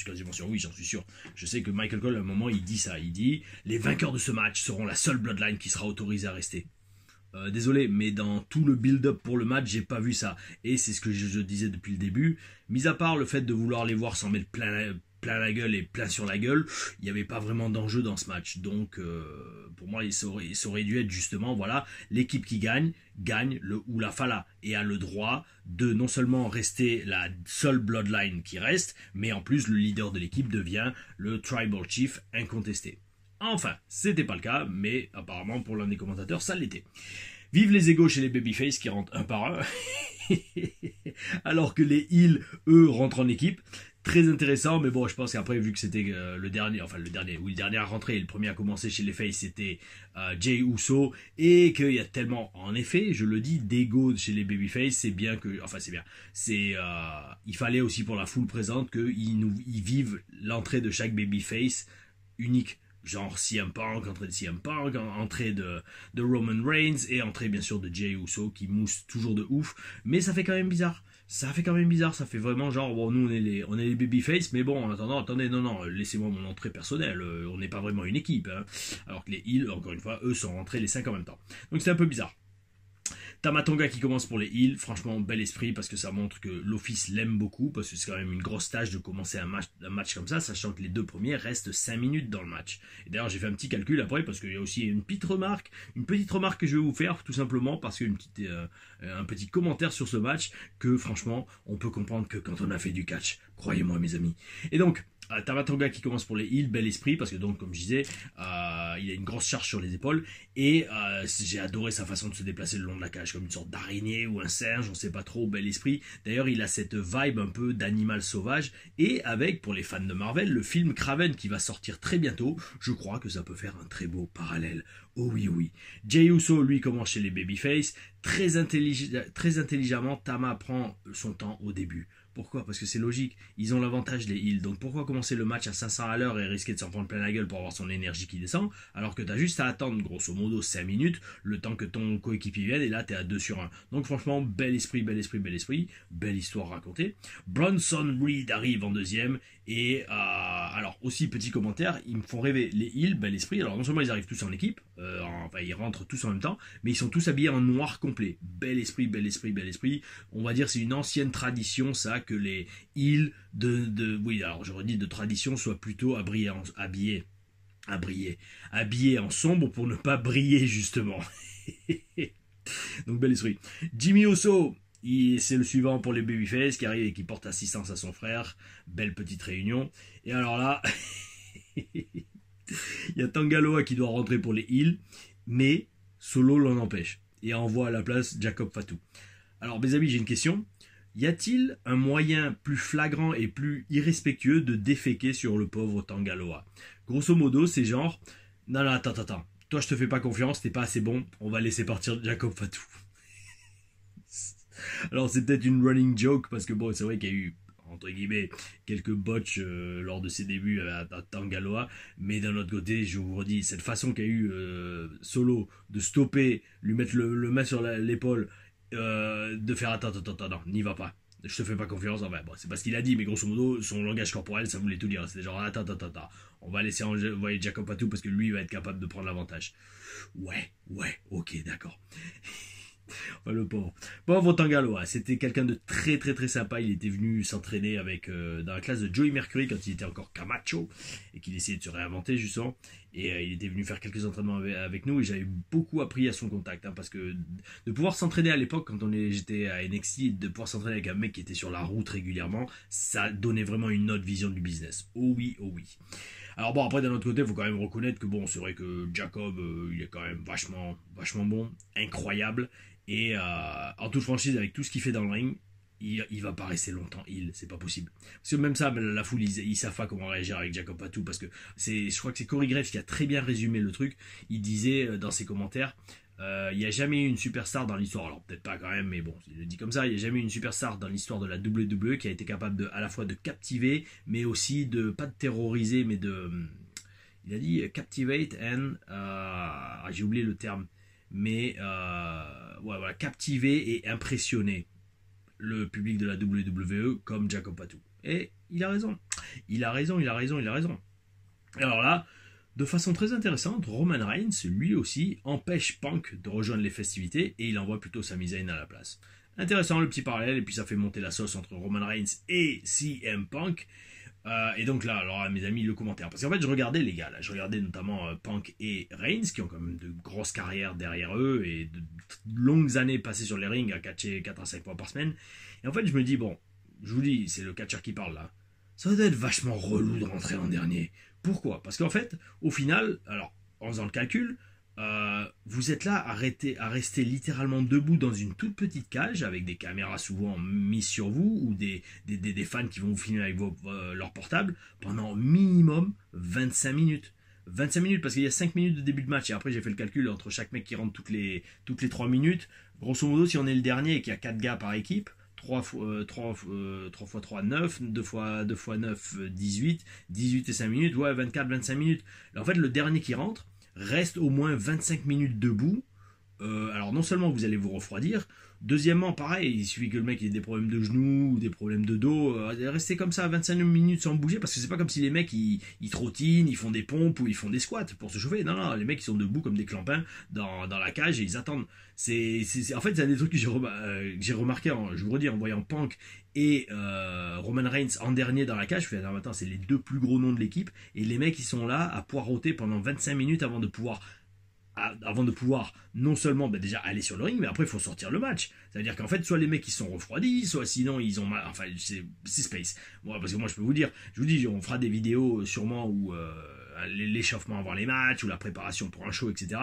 quasiment sûr. Oui, j'en suis sûr. Je sais que Michael Cole à un moment il dit ça. Il dit les vainqueurs de ce match seront la seule bloodline qui sera autorisée à rester. Désolé, mais dans tout le build-up pour le match, j'ai pas vu ça. Et c'est ce que je disais depuis le début. Mis à part le fait de vouloir les voir s'en mettre plein la gueule et plein sur la gueule, il n'y avait pas vraiment d'enjeu dans ce match. Donc, pour moi, ça aurait dû être justement, voilà, l'équipe qui gagne le Hula Fala et a le droit de non seulement rester la seule bloodline qui reste, mais en plus, le leader de l'équipe devient le Tribal Chief incontesté. Enfin, c'était pas le cas, mais apparemment pour l'un des commentateurs, ça l'était. Vive les égos chez les babyface qui rentrent un par un, alors que les heels, eux, rentrent en équipe. Très intéressant, mais bon, je pense qu'après, vu que c'était le dernier à rentrer et le premier à commencer chez les face, c'était Jey Uso, et qu'il y a tellement, en effet, je le dis, d'ego chez les babyface, c'est bien que, il fallait aussi pour la foule présente qu'ils vivent l'entrée de chaque babyface unique. Genre CM Punk, entrée de CM Punk, entrée de Roman Reigns et entrée bien sûr de Jey Uso qui mousse toujours de ouf. Mais ça fait quand même bizarre. Ça fait vraiment genre, bon, nous on est les babyface, mais bon, en attendant, attendez, non, laissez-moi mon entrée personnelle. On n'est pas vraiment une équipe. Hein. Alors que les heels, encore une fois, eux sont rentrés les 5 en même temps. Donc c'est un peu bizarre. Tamatonga qui commence pour les heals, franchement bel esprit parce que ça montre que l'office l'aime beaucoup, parce que c'est quand même une grosse tâche de commencer un match comme ça, sachant que les deux premiers restent 5 minutes dans le match. Et d'ailleurs j'ai fait un petit calcul après parce qu'il y a aussi une petite remarque que je vais vous faire tout simplement parce qu'un petit commentaire sur ce match que franchement on peut comprendre que quand on a fait du catch, croyez-moi mes amis. Et donc Tamatonga qui commence pour les heals, bel esprit parce que donc comme je disais il a une grosse charge sur les épaules et j'ai adoré sa façon de se déplacer le long de la cage comme une sorte d'araignée ou un singe, on sait pas trop, bel esprit. D'ailleurs il a cette vibe un peu d'animal sauvage et avec, pour les fans de Marvel, le film Kraven qui va sortir très bientôt, je crois que ça peut faire un très beau parallèle. Oh oui oui. Jey Uso lui commence chez les Babyface, très intelligemment Tama prend son temps au début. Pourquoi? Parce que c'est logique, ils ont l'avantage des heals, donc pourquoi commencer le match à 500 à l'heure et risquer de s'en prendre plein la gueule pour avoir son énergie qui descend, alors que t'as juste à attendre grosso modo 5 minutes, le temps que ton coéquipier vienne, et là t'es à 2 sur 1. Donc franchement, bel esprit, belle histoire racontée. Bronson Reed arrive en deuxième, et alors aussi petit commentaire, ils me font rêver, les heals, bel esprit, alors non seulement ils arrivent tous en équipe, enfin ils rentrent tous en même temps, mais ils sont tous habillés en noir complet, bel esprit, on va dire c'est une ancienne tradition ça, que les heals oui alors j'aurais dit de tradition soient plutôt habillés en sombre pour ne pas briller justement. Donc bel esprit. Jimmy Uso, c'est le suivant pour les Babyface qui arrive et qui porte assistance à son frère. Belle petite réunion. Et alors là, il y a Tanga Loa qui doit rentrer pour les heals, mais Solo l'en empêche et envoie à la place Jacob Fatu. Alors mes amis, j'ai une question. Y a-t-il un moyen plus flagrant et plus irrespectueux de déféquer sur le pauvre Tanga Loa? Grosso modo, c'est genre, non, attends, toi je te fais pas confiance, t'es pas assez bon, on va laisser partir Jacob Fatu. Alors c'est peut-être une running joke, parce que bon, c'est vrai qu'il y a eu, entre guillemets, quelques botches lors de ses débuts à Tanga Loa, mais d'un autre côté, je vous redis, cette façon qu'a eu Solo de stopper, lui mettre le main sur l'épaule, de faire attends, non, n'y va pas, je te fais pas confiance. Enfin, bon, c'est pas ce qu'il a dit, mais grosso modo son langage corporel ça voulait tout dire, c'était genre attends, on va laisser envoyer Jacob Fatu parce que lui il va être capable de prendre l'avantage. Ouais, ok, d'accord. Enfin, le pauvre Tanga Loa, c'était quelqu'un de très sympa. Il était venu s'entraîner avec dans la classe de Joey Mercury quand il était encore Camacho et qu'il essayait de se réinventer justement, et il était venu faire quelques entraînements avec nous et j'avais beaucoup appris à son contact, parce que de pouvoir s'entraîner à l'époque quand j'étais à NXT, de pouvoir s'entraîner avec un mec qui était sur la route régulièrement, ça donnait vraiment une autre vision du business. Oh oui. Alors bon, après d'un autre côté, il faut quand même reconnaître que bon, c'est vrai que Jacob, il est quand même vachement bon, incroyable. Et en toute franchise, avec tout ce qu'il fait dans le ring, il va pas rester longtemps, c'est pas possible. Parce que même ça, la foule, ils savent pas comment réagir avec Jacob Fatu, parce que je crois que c'est Corey Graves qui a très bien résumé le truc. Il disait dans ses commentaires, il n'y a jamais eu une superstar dans l'histoire, alors peut-être pas quand même, mais bon, il le dit comme ça, il n'y a jamais eu une superstar dans l'histoire de la WWE qui a été capable à la fois de captiver, mais aussi pas de terroriser, mais il a dit captivate and, j'ai oublié le terme, mais voilà, captiver et impressionner le public de la WWE comme Jacob Fatu. Et il a raison. Alors là, de façon très intéressante, Roman Reigns, lui aussi, empêche Punk de rejoindre les festivités et il envoie plutôt Sami Zayn à la place. Intéressant le petit parallèle, et puis ça fait monter la sauce entre Roman Reigns et CM Punk. Et donc là, alors mes amis, le commentaire, parce qu'en fait je regardais les gars, là, je regardais notamment Punk et Reigns qui ont quand même de grosses carrières derrière eux et de longues années passées sur les rings à catcher 4 à 5 fois par semaine, et en fait je me dis bon, je vous dis, c'est le catcheur qui parle là, ça doit être vachement relou de rentrer en dernier. Pourquoi? Parce qu'en fait, au final, alors en faisant le calcul, vous êtes là à rester littéralement debout dans une toute petite cage avec des caméras souvent mises sur vous ou des fans qui vont vous filmer avec leur portable pendant minimum 25 minutes. 25 minutes parce qu'il y a 5 minutes de début de match et après j'ai fait le calcul entre chaque mec qui rentre toutes les 3 minutes. Grosso modo, si on est le dernier et qu'il y a 4 gars par équipe, 3 x 3, 9, 2 x 9, 18 et 5 minutes, ouais, 24, 25 minutes. En fait, le dernier qui rentre reste au moins 25 minutes debout alors non seulement vous allez vous refroidir, deuxièmement, pareil, il suffit que le mec ait des problèmes de genoux ou des problèmes de dos, rester comme ça 25 minutes sans bouger, parce que c'est pas comme si les mecs ils trottinent, ils font des pompes ou ils font des squats pour se chauffer. Non, non, les mecs ils sont debout comme des clampins dans la cage et ils attendent. En fait, c'est un des trucs que j'ai remarqué, je vous redis, en voyant Punk et Roman Reigns en dernier dans la cage. Je fais, non, attends, c'est les deux plus gros noms de l'équipe, et les mecs ils sont là à poireauter pendant 25 minutes avant de pouvoir non seulement déjà aller sur le ring, mais après il faut sortir le match. C'est-à-dire qu'en fait, soit les mecs ils sont refroidis, soit sinon ils ont mal. Enfin, c'est space. Bon, parce que moi je peux vous dire, je vous dis, on fera des vidéos sûrement où l'échauffement avant les matchs, ou la préparation pour un show, etc.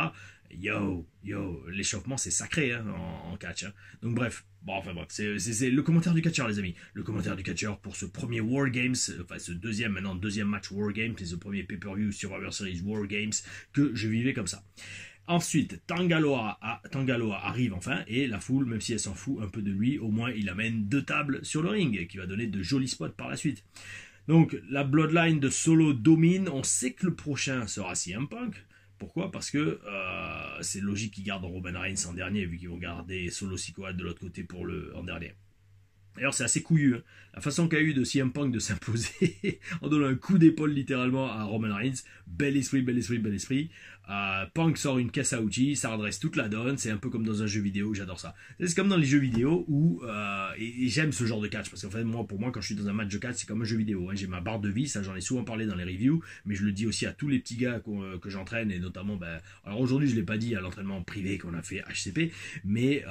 Yo, l'échauffement c'est sacré hein, en catch. Hein. Donc bref, c'est le commentaire du catcheur, les amis. Le commentaire du catcheur pour ce premier War Games, enfin ce deuxième match War Games, c'est ce premier pay-per-view Survivor Series War Games que je vivais comme ça. Ensuite, Tangaloa arrive enfin, et la foule, même si elle s'en fout un peu de lui, au moins il amène 2 tables sur le ring, qui va donner de jolis spots par la suite. Donc la Bloodline de Solo domine, on sait que le prochain sera CM Punk. Pourquoi ? Parce que c'est logique qu'ils gardent Roman Reigns en dernier, vu qu'ils vont garder Solo Sikoa de l'autre côté en dernier. D'ailleurs, c'est assez couillu, hein. La façon qu'a eu de CM Punk de s'imposer en donnant un coup d'épaule littéralement à Roman Reigns. Bel esprit. Punk sort une caisse à outils, ça redresse toute la donne. C'est un peu comme dans un jeu vidéo, j'adore ça. C'est comme dans les jeux vidéo où et j'aime ce genre de catch, parce qu'en fait, pour moi, quand je suis dans un match de catch, c'est comme un jeu vidéo. Hein. J'ai ma barre de vie, ça j'en ai souvent parlé dans les reviews, mais je le dis aussi à tous les petits gars que j'entraîne, et notamment, alors aujourd'hui, je l'ai pas dit à l'entraînement privé qu'on a fait HCP, mais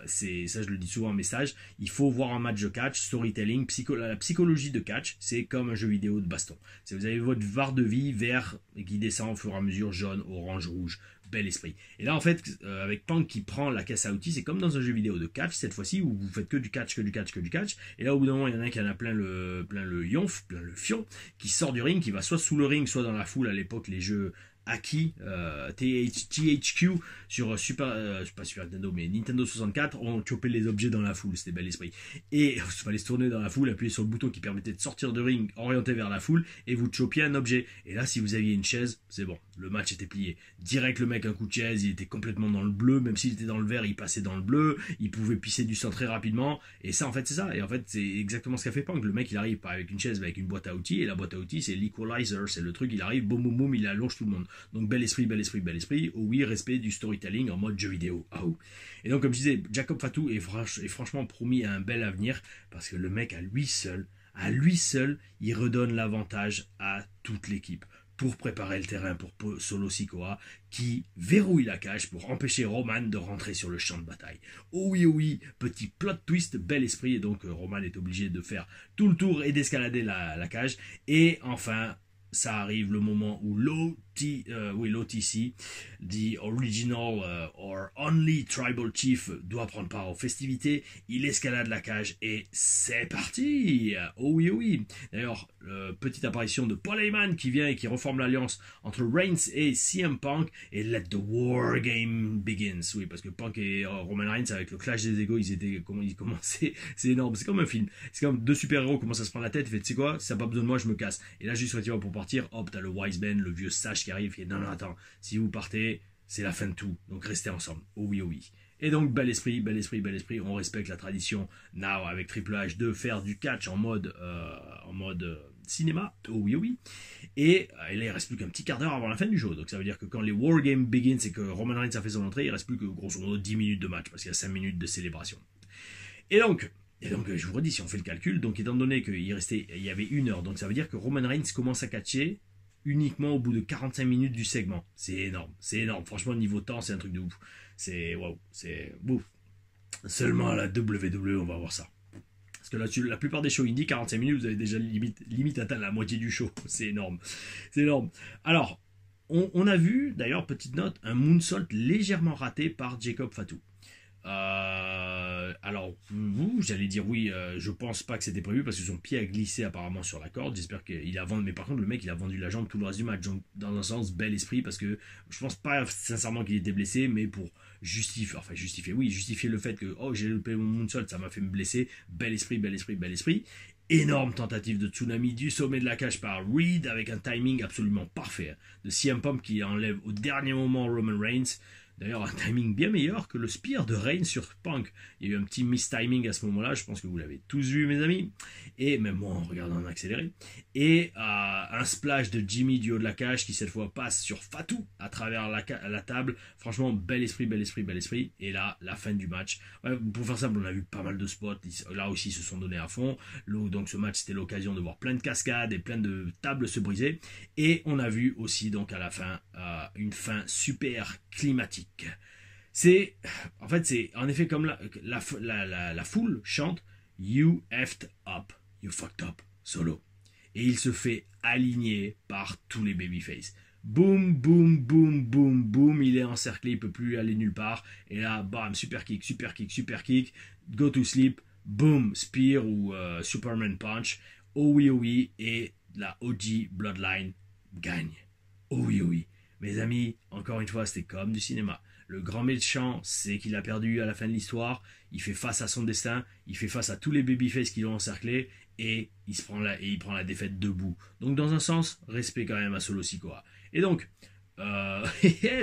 ça je le dis souvent en message, il faut voir un match de catch, storytelling, la psychologie de catch, c'est comme un jeu vidéo de baston. Vous avez votre barre de vie vert qui descend au fur et à mesure, jaune, orange, rouge, bel esprit. Et là en fait, avec Punk qui prend la caisse à outils, c'est comme dans un jeu vidéo de catch, cette fois-ci où vous faites que du catch, et là au bout d'un moment il y en a un qui en a plein le fion, qui sort du ring, qui va soit sous le ring, soit dans la foule. À l'époque les jeux Aki, THQ sur pas Super Nintendo mais Nintendo 64 ont chopé les objets dans la foule, c'était bel esprit. Et il fallait se tourner dans la foule, appuyer sur le bouton qui permettait de sortir de ring, orienté vers la foule, et vous chopiez un objet. Et là, si vous aviez une chaise, c'est bon, le match était plié. Direct, le mec, un coup de chaise, il était complètement dans le bleu, même s'il était dans le vert, il passait dans le bleu, il pouvait pisser du sang très rapidement, et ça, en fait, c'est ça. Et en fait, c'est exactement ce qu'a fait Punk. Le mec, il arrive pas avec une chaise, mais avec une boîte à outils, et la boîte à outils, c'est l'equalizer, c'est le truc, il arrive, boum, boum, boum, il allonge tout le monde. Donc bel esprit. Oh oui, respect du storytelling en mode jeu vidéo. Oh. Et donc comme je disais, Jacob Fatu est franchement promis à un bel avenir, parce que le mec à lui seul, il redonne l'avantage à toute l'équipe pour préparer le terrain pour Solo Sikoa, qui verrouille la cage pour empêcher Roman de rentrer sur le champ de bataille. Oh oui, petit plot twist, bel esprit, et donc Roman est obligé de faire tout le tour et d'escalader la cage. Et enfin, ça arrive le moment où l'OTC, the original or only tribal chief, doit prendre part aux festivités. Il escalade la cage et c'est parti. Oh oui. D'ailleurs, petite apparition de Paul Heyman qui vient et qui reforme l'alliance entre Reigns et CM Punk, et let the war game begins. Oui, parce que Punk et Roman Reigns, avec le clash des égos, ils commençaient, c'est énorme, c'est comme un film. C'est comme deux super-héros commencent à se prendre la tête, et fait, tu sais quoi, si ça n'a pas besoin de moi, je me casse. Et là, juste pour partir, hop, t'as le wise man, le vieux sage qui arrive, et non, attends, si vous partez, c'est la fin de tout, donc restez ensemble. Oh oui. Et donc, bel esprit, on respecte la tradition, now, avec Triple H, de faire du catch en mode cinéma. Oh oui. Et là, il reste plus qu'un petit quart d'heure avant la fin du show, donc ça veut dire que quand les War Games begin, c'est que Roman Reigns a fait son entrée, il reste plus que, grosso modo, 10 minutes de match, parce qu'il y a 5 minutes de célébration. Et donc, je vous redis, si on fait le calcul, donc étant donné qu'il y avait 1 heure, donc ça veut dire que Roman Reigns commence à catcher uniquement au bout de 45 minutes du segment. C'est énorme. Franchement, niveau temps, c'est un truc de ouf. C'est bouf. Seulement à la WWE, on va voir ça. Parce que là, la plupart des shows indie, 45 minutes, vous avez déjà limite atteint la moitié du show. C'est énorme. Alors, on a vu, d'ailleurs, petite note, un moonsault légèrement raté par Jacob Fatu. Alors j'allais dire oui, je pense pas que c'était prévu, parce que son pied a glissé apparemment sur la corde. J'espère qu'il a vendu, mais par contre le mec il a vendu la jambe tout le reste du match, donc dans un sens bel esprit, parce que je pense pas sincèrement qu'il était blessé, mais pour justifier le fait que j'ai loupé mon moonsault, ça m'a fait me blesser. Bel esprit. Énorme tentative de tsunami du sommet de la cage par Reed, avec un timing absolument parfait de CM Punk qui enlève au dernier moment Roman Reigns. D'ailleurs, un timing bien meilleur que le spear de Reigns sur Punk. Il y a eu un petit mistiming à ce moment-là, je pense que vous l'avez tous vu, mes amis. Et même moi, en regardant en accéléré. Et un splash de Jimmy du haut de la cage qui, cette fois, passe sur Fatou à travers la table. Franchement, bel esprit, bel esprit, bel esprit. Et là, la fin du match. Ouais, pour faire simple, on a vu pas mal de spots. Là aussi, ils se sont donnés à fond. Donc, ce match, c'était l'occasion de voir plein de cascades et plein de tables se briser. Et on a vu aussi, donc, à la fin, une fin super climatique. C'est en effet comme la foule chante You effed up, you fucked up, Solo. Et il se fait aligner par tous les babyface. Boum, boum, boum, boum, boum, il est encerclé, il peut plus aller nulle part. Et là, bam, super kick, super kick, super kick, go to sleep, boom, spear ou Superman punch, oh oui, et la OG Bloodline gagne. Oh oui. Mes amis, encore une fois, c'était comme du cinéma. Le grand méchant sait qu'il a perdu à la fin de l'histoire, il fait face à son destin, il fait face à tous les babyface qui l'ont encerclé, et il prend la défaite debout. Donc dans un sens, respect quand même à Solo Sikoa. Et donc, ça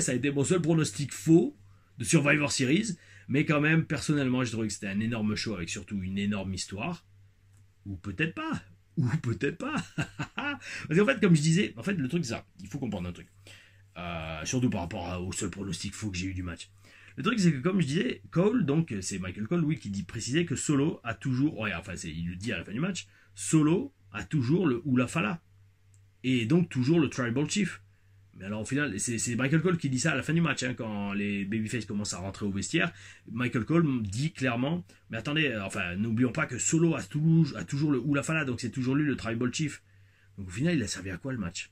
a été mon seul pronostic faux de Survivor Series, mais quand même, personnellement, je trouvais que c'était un énorme show avec surtout une énorme histoire. Ou peut-être pas. Parce qu'en fait, comme je disais, le truc c'est ça, il faut comprendre un truc. Surtout par rapport au seul pronostic faux que j'ai eu du match. Le truc c'est que comme je disais, Cole, donc c'est Michael Cole, oui, qui précisait que Solo a toujours, il le dit à la fin du match, Solo a toujours le Hula Fala. Et donc toujours le Tribal Chief. Mais alors au final, c'est Michael Cole qui dit ça à la fin du match, hein, quand les babyface commencent à rentrer au vestiaire. Michael Cole dit clairement, mais attendez, n'oublions pas que Solo a toujours le Hula Fala, donc c'est toujours lui le Tribal Chief. Donc au final, il a servi à quoi le match?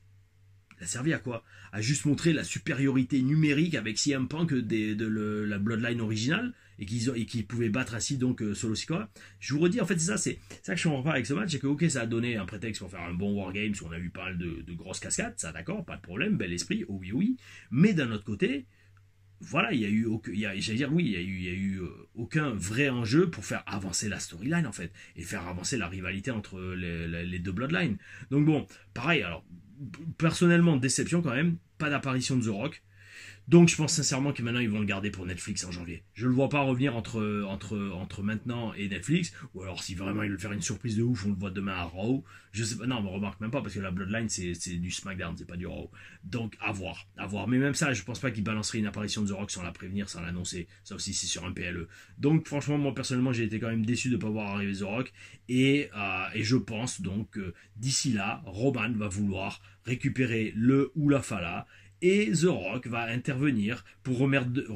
Il a servi à quoi? À juste montrer la supériorité numérique avec CM Punk de la Bloodline originale et qu'ils pouvaient battre ainsi donc Solo Sikoa. Je vous redis, en fait, c'est ça que je comprends pas avec ce match, c'est que ok, ça a donné un prétexte pour faire un bon Wargames où on a vu pas mal de grosses cascades, ça d'accord, pas de problème, bel esprit, oh oui, mais d'un autre côté, voilà, il y a eu aucun vrai enjeu pour faire avancer la storyline en fait et faire avancer la rivalité entre les deux Bloodlines. Donc bon, pareil, alors personnellement déception quand même, pas d'apparition de The Rock. Donc je pense sincèrement que maintenant ils vont le garder pour Netflix en janvier. Je le vois pas revenir entre maintenant et Netflix, ou alors si vraiment ils veulent faire une surprise de ouf, on le voit demain à Raw. Je sais pas, non, mais remarque même pas parce que la Bloodline c'est du SmackDown, c'est pas du Raw. Donc à voir. Mais même ça, je pense pas qu'ils balanceraient une apparition de The Rock sans la prévenir, sans l'annoncer. Ça aussi c'est sur un PLE. Donc franchement moi personnellement j'ai été quand même déçu de pas voir arriver The Rock et je pense donc que d'ici là Roman va vouloir récupérer le Hula Fala. Et The Rock va intervenir pour remettre de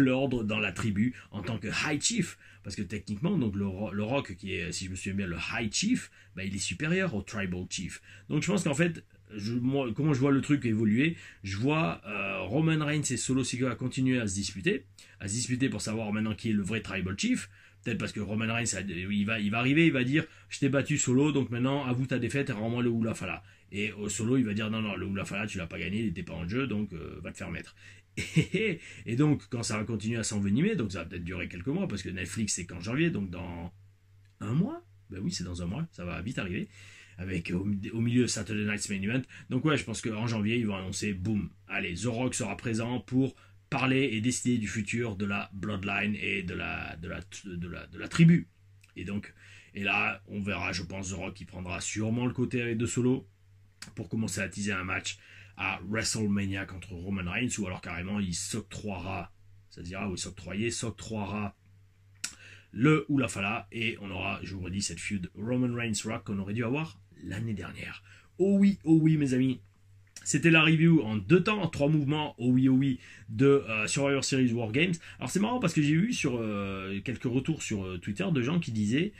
l'ordre dans la tribu en tant que High Chief. Parce que techniquement, donc le Rock, qui est, si je me souviens bien, le High Chief, il est supérieur au Tribal Chief. Donc je pense qu'en fait, comment je vois le truc évoluer, je vois Roman Reigns et Solo Sikoa continuer à se disputer pour savoir maintenant qui est le vrai Tribal Chief. Peut-être parce que Roman Reigns, il va arriver, il va dire « Je t'ai battu Solo, donc maintenant, avoue ta défaite et rends-moi le Hula Fala ». Et Solo, il va dire « Non, le Hula Fala, tu l'as pas gagné, il n'était pas en jeu, donc va te faire mettre ». Et donc, quand ça va continuer à s'envenimer, donc ça va peut-être durer quelques mois, parce que Netflix, c'est qu'en janvier, donc dans un mois. Ben oui, c'est dans un mois, ça va vite arriver. Avec au milieu Saturday Night's Main Event. Donc ouais, je pense qu'en janvier, ils vont annoncer, boum, allez, The Rock sera présent pour parler et décider du futur de la Bloodline et de la tribu. Et là, on verra, je pense, The Rock qui prendra sûrement le côté avec de Solo pour commencer à teaser un match à WrestleMania contre Roman Reigns, ou alors carrément il s'octroiera le Hula Fala, et on aura, je vous redis, cette feud Roman Reigns Rock qu'on aurait dû avoir l'année dernière. Oh oui mes amis, c'était la review en 2 temps, en 3 mouvements, oh oui, de Survivor Series War Games. Alors c'est marrant parce que j'ai eu sur quelques retours sur Twitter de gens qui disaient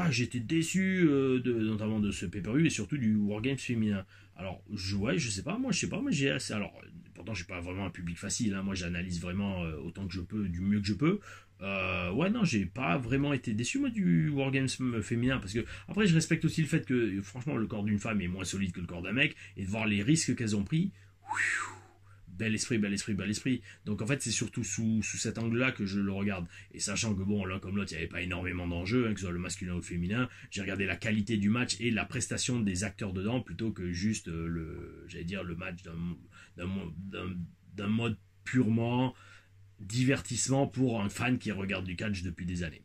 j'étais déçu notamment de ce pay-per-view et surtout du War Games féminin. Alors je sais pas, moi j'ai assez... Alors pourtant j'ai pas vraiment un public facile, hein, moi j'analyse vraiment autant que je peux, du mieux que je peux. Non, j'ai pas vraiment été déçu moi du Wargames féminin, parce que après je respecte aussi le fait que franchement le corps d'une femme est moins solide que le corps d'un mec, et de voir les risques qu'elles ont pris, bel esprit. Donc en fait c'est surtout sous cet angle là que je le regarde, et sachant que bon, l'un comme l'autre il n'y avait pas énormément d'enjeux, hein, que ce soit le masculin ou le féminin, j'ai regardé la qualité du match et la prestation des acteurs dedans plutôt que juste le match d'un mode purement divertissement pour un fan qui regarde du catch depuis des années.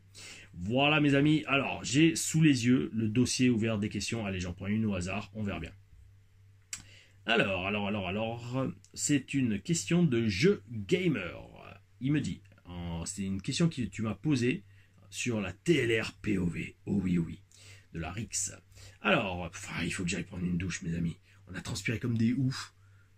Voilà mes amis, alors j'ai sous les yeux le dossier ouvert des questions, allez j'en prends une au hasard, on verra bien. Alors, c'est une question de jeu gamer. Il me dit, c'est une question que tu m'as posée sur la TLR POV, oh oui, de la Rix. Alors, il faut que j'aille prendre une douche mes amis, on a transpiré comme des oufs.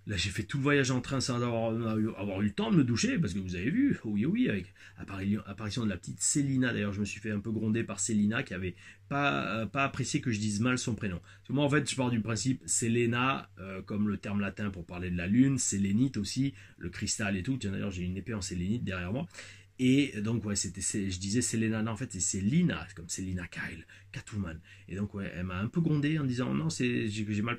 Là, j'ai fait tout le voyage en train sans avoir eu le temps de me doucher, parce que vous avez vu, oh oui, avec apparition de la petite Célina. D'ailleurs, je me suis fait un peu gronder par Célina, qui avait pas apprécié que je dise mal son prénom. Parce que moi, en fait, je pars du principe, Selena, comme le terme latin pour parler de la lune, sélénite aussi, le cristal et tout. Tiens, d'ailleurs, j'ai une épée en sélénite derrière moi. Et donc, ouais, je disais Selena, non, en fait, c'est Selina, comme Selina Kyle, Catwoman. Et donc, ouais, elle m'a un peu grondé en disant, non, j'ai mal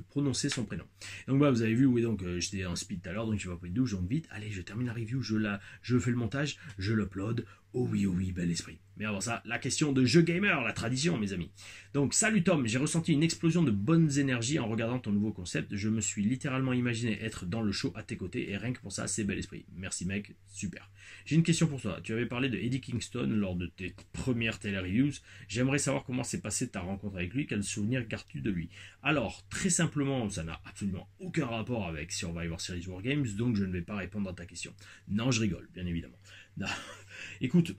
prononcé son prénom. Donc, bah, vous avez vu, oui, donc, j'étais en speed tout à l'heure, donc je vais pas de douche, donc vite, allez, je termine la review, je fais le montage, je l'upload. Oh oui, bel esprit. Mais avant ça, la question de jeu gamer, la tradition, mes amis. Donc, salut Tom, j'ai ressenti une explosion de bonnes énergies en regardant ton nouveau concept. Je me suis littéralement imaginé être dans le show à tes côtés, et rien que pour ça, c'est bel esprit. Merci mec, super. J'ai une question pour toi. Tu avais parlé de Eddie Kingston lors de tes premières télé-reviews. J'aimerais savoir comment s'est passée ta rencontre avec lui, quel souvenir gardes-tu de lui? Alors, très simplement, ça n'a absolument aucun rapport avec Survivor Series Wargames, donc je ne vais pas répondre à ta question. Non, je rigole, bien évidemment. Non. Écoute,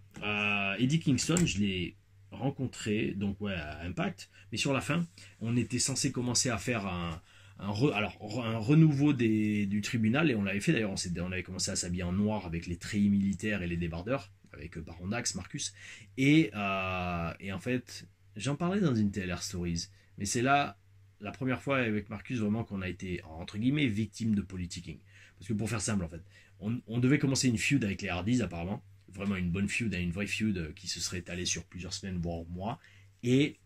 Eddie Kingston, je l'ai rencontré donc ouais, à Impact, mais sur la fin, on était censé commencer à faire un renouveau du tribunal, et on l'avait fait d'ailleurs, on avait commencé à s'habiller en noir avec les treillis militaires et les débardeurs, avec Baron Dax, Marcus, et en fait, j'en parlais dans une TLR Stories, mais c'est là la première fois avec Marcus vraiment qu'on a été, entre guillemets, victime de politicking. Parce que pour faire simple, en fait, on devait commencer une feud avec les Hardys apparemment, vraiment une bonne feud, une vraie feud qui se serait étalée sur plusieurs semaines, voire mois, et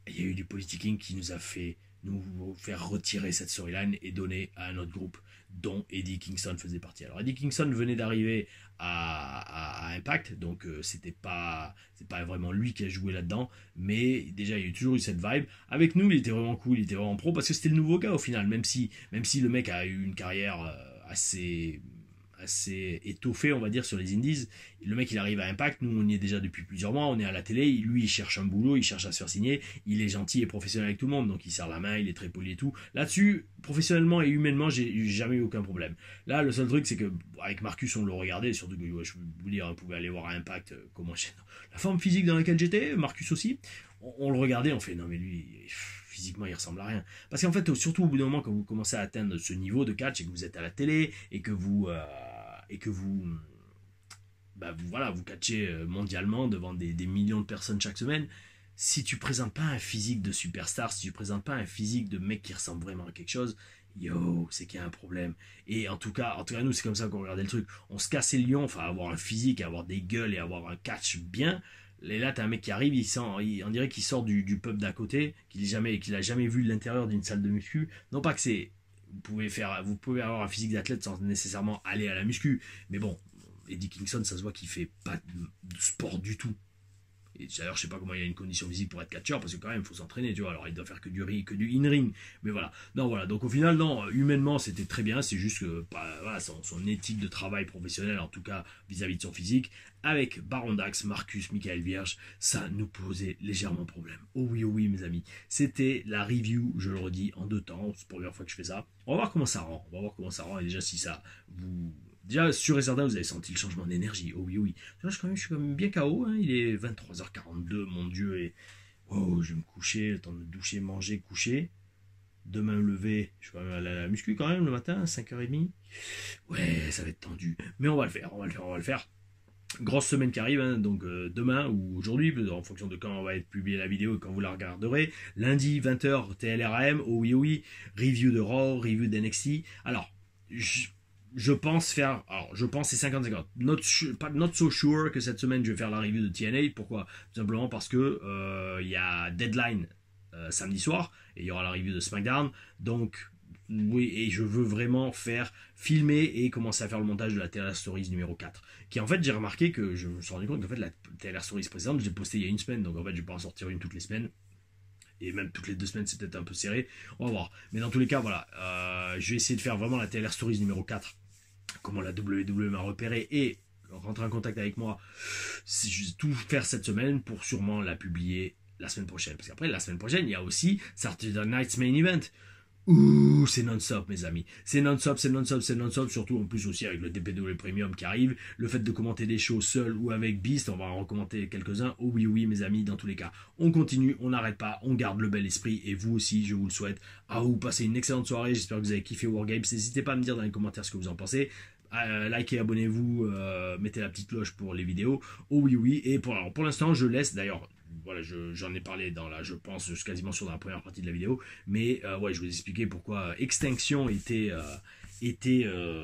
il y a eu du politicking qui nous a fait nous faire retirer cette storyline et donner à un autre groupe dont Eddie Kingston faisait partie. Alors Eddie Kingston venait d'arriver à Impact, donc c'est pas vraiment lui qui a joué là-dedans, mais déjà il y a toujours eu cette vibe. Avec nous, il était vraiment cool, il était vraiment pro, parce que c'était le nouveau gars au final, même si le mec a eu une carrière assez étoffé, on va dire, sur les indies. Le mec, il arrive à Impact, nous, on y est déjà depuis plusieurs mois, on est à la télé, lui, il cherche un boulot, il cherche à se faire signer, il est gentil et professionnel avec tout le monde, donc il serre la main, il est très poli et tout. Là-dessus, professionnellement et humainement, j'ai jamais eu aucun problème. Là, le seul truc, c'est que avec Marcus, on le regardait, surtout que, je peux vous dire, on pouvait aller voir à Impact, comment la forme physique dans laquelle j'étais, Marcus aussi, on le regardait, on fait, non mais lui, physiquement il ressemble à rien. Parce qu'en fait, surtout au bout d'un moment, quand vous commencez à atteindre ce niveau de catch et que vous êtes à la télé et que vous catchez mondialement devant des millions de personnes chaque semaine, si tu présentes pas un physique de superstar, si tu présentes pas un physique de mec qui ressemble vraiment à quelque chose, c'est qu'il y a un problème. Et en tout cas nous, c'est comme ça qu'on regardait le truc. On se cassait le lion, enfin avoir un physique, avoir des gueules et avoir un catch bien. Et là, t'as un mec qui arrive, on dirait qu'il sort du pub d'à côté, qu'il a jamais vu l'intérieur d'une salle de muscu. Non pas que c'est... Vous pouvez avoir un physique d'athlète sans nécessairement aller à la muscu. Mais bon, Eddie Kingston, ça se voit qu'il fait pas de sport du tout. Et d'ailleurs, je sais pas comment il a une condition physique pour être catcheur, parce que quand même, il faut s'entraîner, tu vois. Alors, il doit faire que du in-ring. Mais voilà. Non, voilà. Donc, au final, non, humainement, c'était très bien. C'est juste que, voilà, son éthique de travail professionnel, en tout cas, vis-à-vis de son physique, avec Baron Dax, Marcus, Michael Vierge, ça nous posait légèrement problème. Oh oui, mes amis. C'était la review, je le redis, en 2 temps. C'est la première fois que je fais ça. On va voir comment ça rend. Et déjà, si ça vous... Déjà, sûr et certain, vous avez senti le changement d'énergie. Oh oui. Là, je suis quand même bien KO. Hein. Il est 23h42, mon Dieu. Et je vais me coucher, le temps de me doucher, manger, coucher. Demain, me lever. Je vais aller à la muscu quand même le matin, 5h30. Ouais, ça va être tendu. Mais on va le faire. Grosse semaine qui arrive, hein, donc demain ou aujourd'hui, en fonction de quand on va être publié la vidéo et quand vous la regarderez. Lundi, 20h, TLRM. Oh oui. Review de Raw, review d'NXT. Alors, je pense c'est 50-50. Not so sure que cette semaine je vais faire la review de TNA. Pourquoi? Tout simplement parce que il y a Deadline samedi soir et il y aura la review de SmackDown. Donc oui, et je veux vraiment filmer et commencer à faire le montage de la TLR Stories numéro 4. Qui en fait, j'ai remarqué que je me suis rendu compte qu'en fait la TLR Stories précédente, je l'ai postée il y a une semaine. Donc en fait, je vais pas en sortir une toutes les semaines. Et même toutes les 2 semaines, c'est peut-être un peu serré. On va voir. Mais dans tous les cas, voilà. Je vais essayer de faire vraiment la TLR Stories numéro 4 comment la WWE m'a repéré et rentrer en contact avec moi, c'est juste tout faire cette semaine pour sûrement la publier la semaine prochaine. Parce qu'après, la semaine prochaine, il y a aussi Saturday Night's Main Event. Ouh, c'est non-stop, mes amis. C'est non-stop, c'est non-stop, c'est non-stop. Surtout en plus aussi avec le TPW Premium qui arrive. Le fait de commenter des shows seul ou avec Beast, on va en recommander quelques-uns. Oh oui, oui, mes amis, dans tous les cas. On continue, on n'arrête pas, on garde le bel esprit. Et vous aussi, je vous le souhaite. Ah, vous passez une excellente soirée. J'espère que vous avez kiffé Wargames. N'hésitez pas à me dire dans les commentaires ce que vous en pensez. Likez, abonnez-vous, mettez la petite cloche pour les vidéos. Oh oui, oui. Et pour l'instant, je laisse d'ailleurs. Voilà, j'en ai parlé je pense, quasiment sur la première partie de la vidéo. Mais ouais, je vais vous expliquer pourquoi Extinction était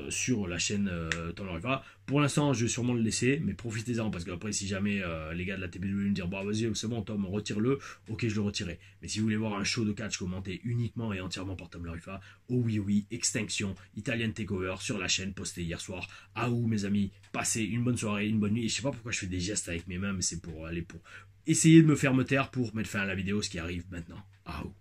sur la chaîne Tom Loriva. Pour l'instant, je vais sûrement le laisser, mais profitez-en, parce qu'après, si jamais les gars de la TPW me dire, bon, vas-y, c'est bon, Tom, retire-le, ok, je le retirerai. Mais si vous voulez voir un show de catch commenté uniquement et entièrement par Tom Loriva, oh oui, oui, Extinction, Italian Takeover sur la chaîne postée hier soir. Ah ou mes amis, passez une bonne soirée, une bonne nuit. Et je sais pas pourquoi je fais des gestes avec mes mains, mais c'est pour essayer de me faire me taire pour mettre fin à la vidéo, ce qui arrive maintenant. Ah ou.